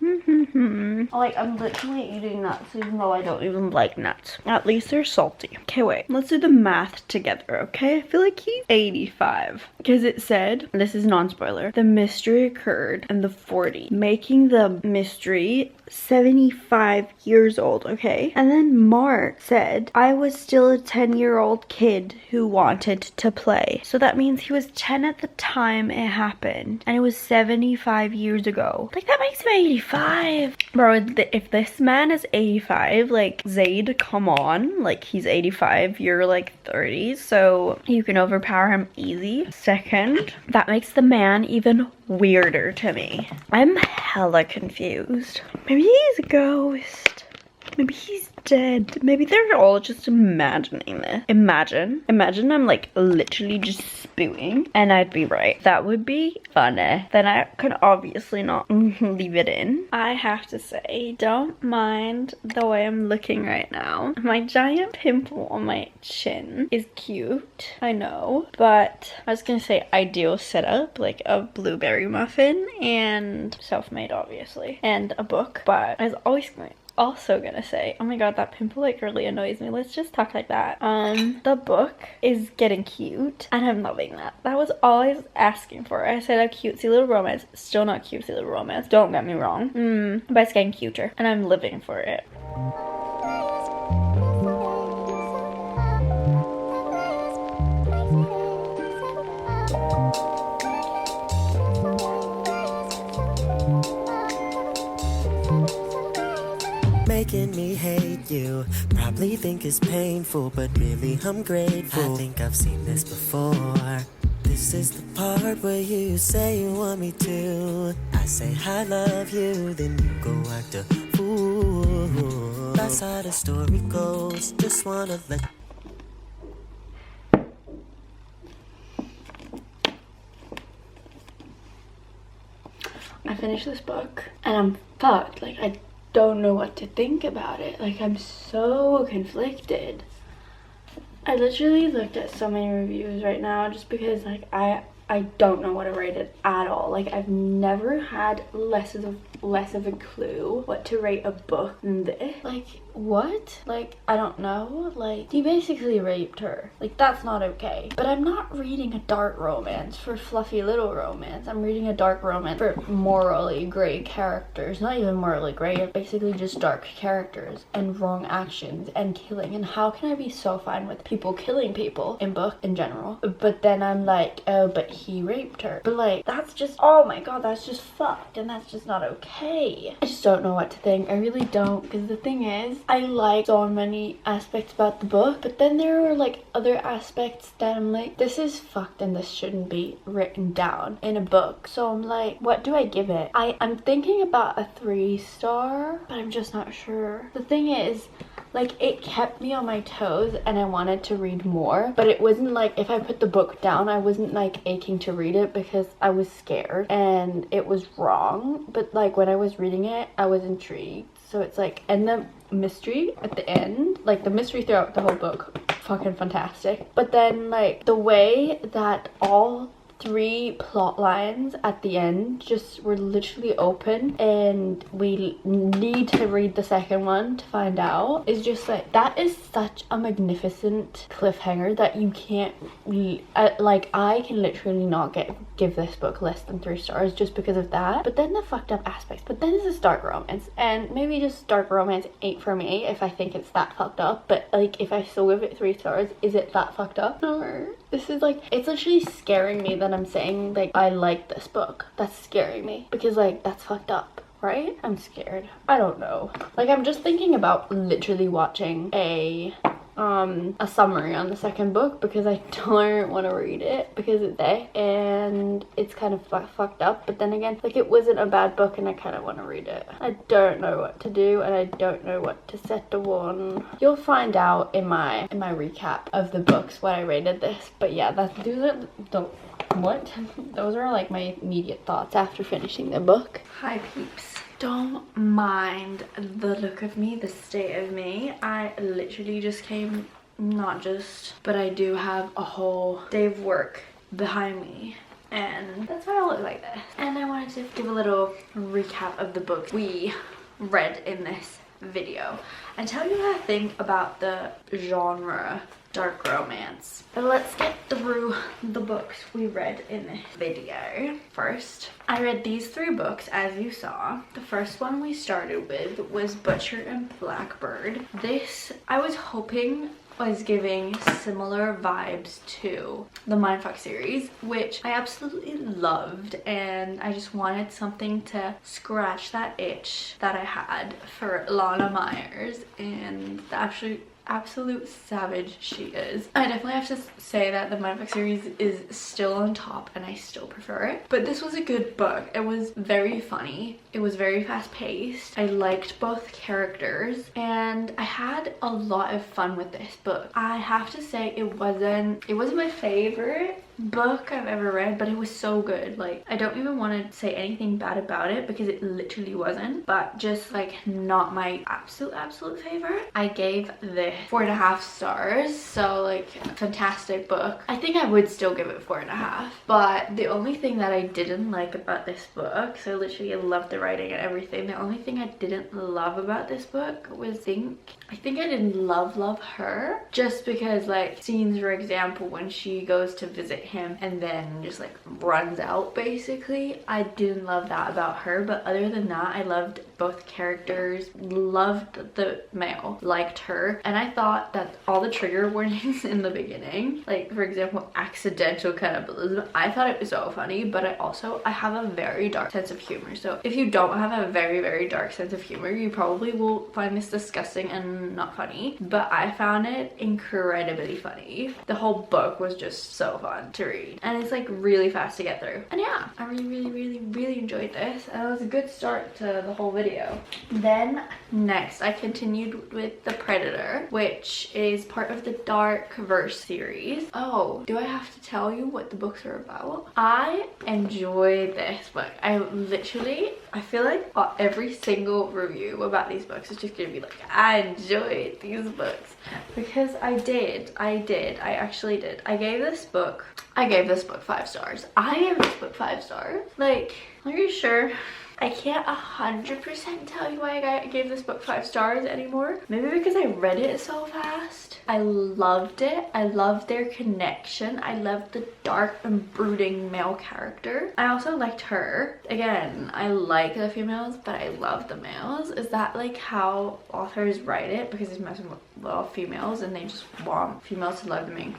Like, I'm literally eating nuts even though I don't even like nuts. At least they're salty. Okay, wait, let's do the math together, okay? I feel like he's 85 because it said, this is non-spoiler, the mystery occurred in the 40s, making the mystery 75 years old, okay? And then Mark said, I was still a 10-year-old kid who wanted to play. So that means he was 10 at the time it happened, and it was 75 years ago. Like, that makes him 85. Bro, if this man is 85, like, Zaid, come on. Like, he's 85, you're like 30, so you can overpower him easy. Second, that makes the man even weirder to me. I'm hella confused. Maybe he's a ghost. Maybe he's dead. Maybe they're all just imagining this. Imagine I'm like literally just spewing and I'd be right. That would be funny. Then I could obviously not leave it in. I have to say, don't mind the way I'm looking right now. My giant pimple on my chin is cute, I know, but I was gonna say ideal setup, like a blueberry muffin and self-made obviously, and a book, but I was also gonna say, oh my god, that pimple like really annoys me. Let's just talk like that. The book is getting cute and I'm loving that. That was all I was asking for. I said a cutesy little romance. Still not cutesy little romance, don't get me wrong, but it's getting cuter and I'm living for it. Making me hate you, probably think it's painful, but really I'm grateful. I think I've seen this before. This is the part where you say you want me to. I say I love you, then you go act a fool. That's how the story goes, just wanna let. I finished this book and I'm fucked. Like, I don't know what to think about it. Like, I'm so conflicted. I literally looked at so many reviews right now just because like I don't know what to rate it at all. Like, I've never had less of a clue what to rate a book than this. Like, what? Like, I don't know. Like, he basically raped her. Like, that's not okay. But I'm not reading a dark romance for fluffy little romance. I'm reading a dark romance for morally gray characters. Not even morally gray, basically just dark characters and wrong actions and killing. And how can I be so fine with people killing people in book in general? But then I'm like, oh, but he raped her. But like, that's just, oh my god, that's just fucked and that's just not okay. I just don't know what to think. I really don't, because the thing is, I like so many aspects about the book, but then there are like other aspects that I'm like, this is fucked and this shouldn't be written down in a book. So I'm like, what do I give it? I'm thinking about a 3-star, but I'm just not sure. The thing is, like, it kept me on my toes and I wanted to read more, but it wasn't like, if I put the book down, I wasn't like aching to read it because I was scared and it was wrong. But like, when I was reading it, I was intrigued. So it's like, and the mystery at the end, like the mystery throughout the whole book, fucking fantastic. But then like the way that all 3 plot lines at the end just were literally open and we need to read the second one to find out, is just like, that is such a magnificent cliffhanger that you can't like, I can literally not give this book less than 3 stars just because of that. But then the fucked up aspects, but then this is dark romance, and maybe just dark romance ain't for me if I think it's that fucked up. But like, if I still give it 3 stars, is it that fucked up? No. This is like, it's literally scaring me that I'm saying like I like this book. That's scaring me because like, that's fucked up, right? I'm scared. I don't know. Like, I'm just thinking about literally watching a summary on the second book because I don't want to read it because it's there and it's kind of fucked up. But then again, like, it wasn't a bad book and I kind of want to read it. I don't know what to do and I don't know what to set the one. You'll find out in my recap of the books what I rated this. But yeah, What? Those are like my immediate thoughts after finishing the book. Hi peeps. Don't mind the look of me, the state of me. I literally just came, not just, but I do have a whole day of work behind me. And that's why I look like this. And I wanted to give a little recap of the book we read in this video and tell you what I think about the genre dark romance. But let's get through the books we read in this video. First, I read these 3 books as you saw. The first one we started with was Butcher and Blackbird. This, I was hoping, was giving similar vibes to the Mindfuck series, which I absolutely loved, and I just wanted something to scratch that itch that I had for Lana Myers, and the absolute savage she is. I definitely have to say that the Mindfuck series is still on top and I still prefer it. But this was a good book. It was very funny. It was very fast paced. I liked both characters and I had a lot of fun with this book. I have to say it wasn't my favorite book I've ever read, but it was so good. Like, I don't even want to say anything bad about it because it literally wasn't, but just like not my absolute favorite. I gave this 4.5 stars, so like fantastic book. I think I would still give it 4.5, but the only thing that I didn't like about this book, so literally I loved the writing and everything, the only thing I didn't love about this book was I think I didn't love her, just because like scenes, for example, when she goes to visit him and then just like runs out basically, I didn't love that about her. But other than that, I loved both characters, loved the male, liked her, and I thought that all the trigger warnings in the beginning, like for example accidental cannibalism, I thought it was so funny. But I have a very dark sense of humor, so if you don't have a very dark sense of humor, you probably will find this disgusting and not funny. But I found it incredibly funny. The whole book was just so fun to read, and it's like really fast to get through. And yeah, I really enjoyed this, and it was a good start to the whole video. Then next I continued with The Predator, which is part of the Dark Verse series. Oh, do I have to tell you what the books are about? I enjoyed this book. I feel like every single review about these books is just gonna be like, I enjoyed these books, because I actually did. I gave this book 5 stars. I gave this book 5 stars. Like, are you sure? I can't 100% tell you why I gave this book 5 stars anymore. Maybe because I read it so fast. I loved it. I loved their connection. I loved the dark and brooding male character. I also liked her. Again, I like the females, but I love the males. Is that like how authors write it? Because it's messing with all females and they just want females to love the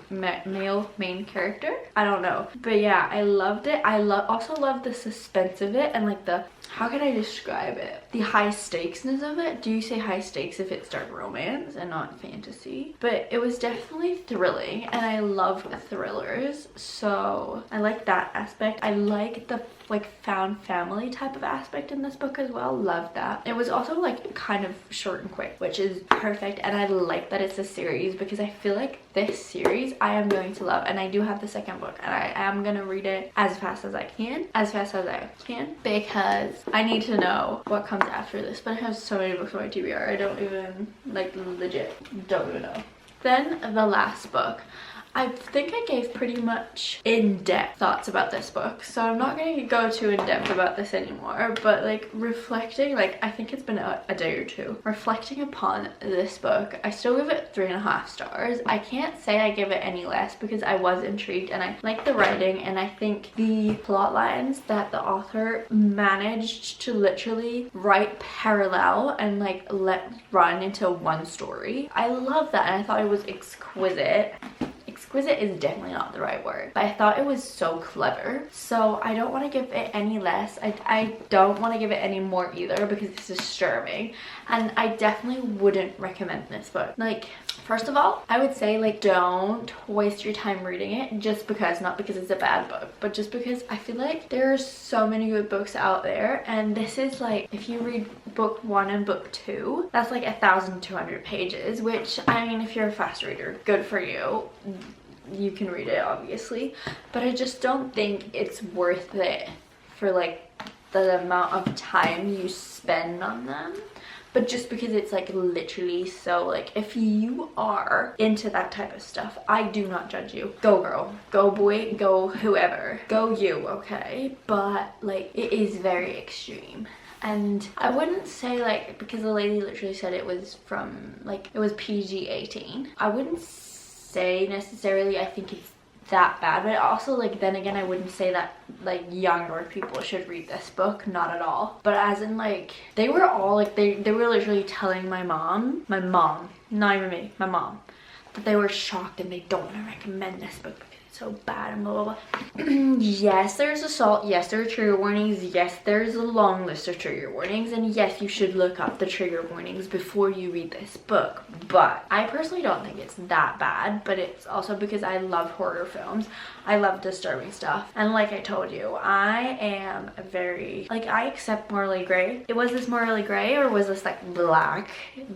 male main character? I don't know. But yeah, I loved it. I also loved the suspense of it and like the, how can I describe it? The high stakesness of it. Do you say high stakes if it's dark romance and not fantasy? But it was definitely thrilling, and I love thrillers, so I like that aspect. I like the like found family type of aspect in this book as well. Love that. It was also like kind of short and quick, which is perfect, and I like that it's a series because I feel like this series I am going to love. And I do have the second book and I am gonna read it as fast as I can because I need to know what comes after this. But I have so many books on my TBR, I don't even, like, legit don't even know. Then the last book, I think I gave pretty much in-depth thoughts about this book, so I'm not going to go too in-depth about this anymore. But like reflecting, like I think it's been a day or two, reflecting upon this book, I still give it 3.5 stars. I can't say I give it any less because I was intrigued and I like the writing, and I think the plot lines that the author managed to literally write parallel and like let run into one story. I love that, and I thought it was exquisite. Exquisite is definitely not the right word, but I thought it was so clever. So I don't want to give it any less. I don't want to give it any more either because it's disturbing, and I definitely wouldn't recommend this book. Like, first of all, I would say like don't waste your time reading it just because, not because it's a bad book, but just because I feel like there's so many good books out there, and this is like, if you read book 1 and book 2, that's like 1,200 pages, which I mean, if you're a fast reader, good for you. you can read it obviously, but I just don't think it's worth it for like the amount of time you spend on them. But just because it's like literally so, like, if you are into that type of stuff, I do not judge you. Go girl, go boy, go whoever, go you, okay? But like, it is very extreme. And I wouldn't say like, because the lady literally said it was from like, it was PG-18. I wouldn't say necessarily I think it's that bad, but also like, then again, I wouldn't say that like younger people should read this book, not at all. But as in like, they were all like, they were literally telling my mom, not even me, my mom, that they were shocked and they don't want to recommend this book because it's so bad and blah blah blah. Yes, there's assault, yes there are trigger warnings, yes there's a long list of trigger warnings, and yes you should look up the trigger warnings before you read this book. But I personally don't think it's that bad, but it's also because I love horror films, I love disturbing stuff, and like I told you, I am very like, I accept Marie-Claireee. It was this Marie-Claireee or was this like black,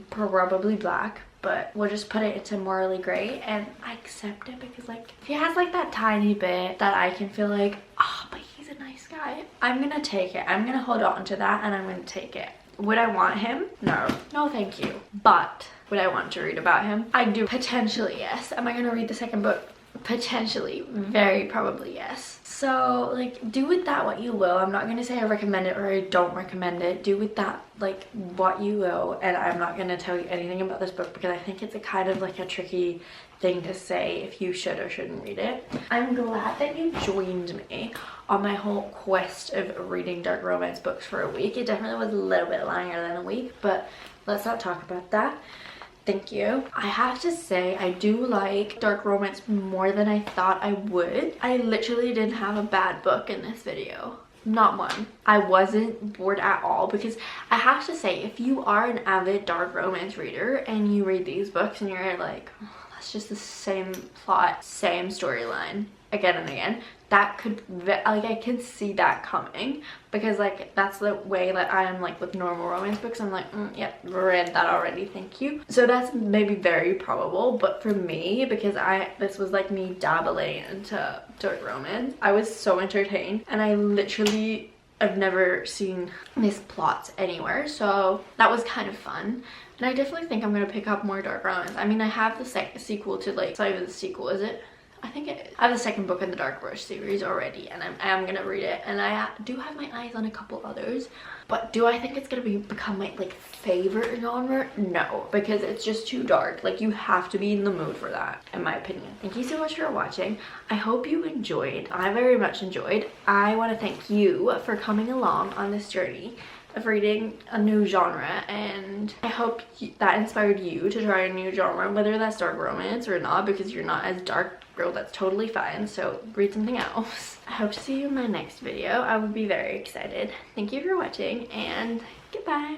probably black, but we'll just put it into Marie-Claireee, and I accept it because like, if he has like that tiny bit that I can feel like, ah, oh, but he's a nice guy, I'm gonna take it. I'm gonna hold on to that and I'm gonna take it. Would I want him? No thank you. But would I want to read about him? I do. Potentially yes. Am I gonna read the second book? Potentially, very probably yes. So like, do with that what you will. I'm not gonna say I recommend it or I don't recommend it. Do with that like what you will, and I'm not gonna tell you anything about this book because I think it's a kind of like a tricky thing to say if you should or shouldn't read it. I'm glad that you joined me on my whole quest of reading dark romance books for a week. It definitely was a little bit longer than a week, but let's not talk about that. Thank you. I have to say, I do like dark romance more than I thought I would. I literally didn't have a bad book in this video. Not one. I wasn't bored at all, because I have to say, if you are an avid dark romance reader and you read these books and you're like, oh, that's just the same plot, same storyline again and again, that could, like, I could see that coming, because like, that's the way that I am like with normal romance books. I'm like, yep, read that already, thank you. So that's maybe very probable. But for me, because this was like me dabbling into dark romance, I was so entertained, and I literally, I've never seen missed plots anywhere, so that was kind of fun. And I definitely think I'm gonna pick up more dark romance. I mean, I have the sequel to, like, it's not even the sequel, is it? I think it is. I have the second book in the Dark Rush series already, and I am gonna read it, and I do have my eyes on a couple others. But do I think it's gonna become my like favorite genre? No, because it's just too dark. Like, you have to be in the mood for that, in my opinion. Thank you so much for watching. I hope you enjoyed. I very much enjoyed. I want to thank you for coming along on this journey of reading a new genre, and I hope that inspired you to try a new genre, whether that's dark romance or not, because you're not as dark, girl, that's totally fine. So read something else. I hope to see you in my next video. I would be very excited. Thank you for watching, and goodbye.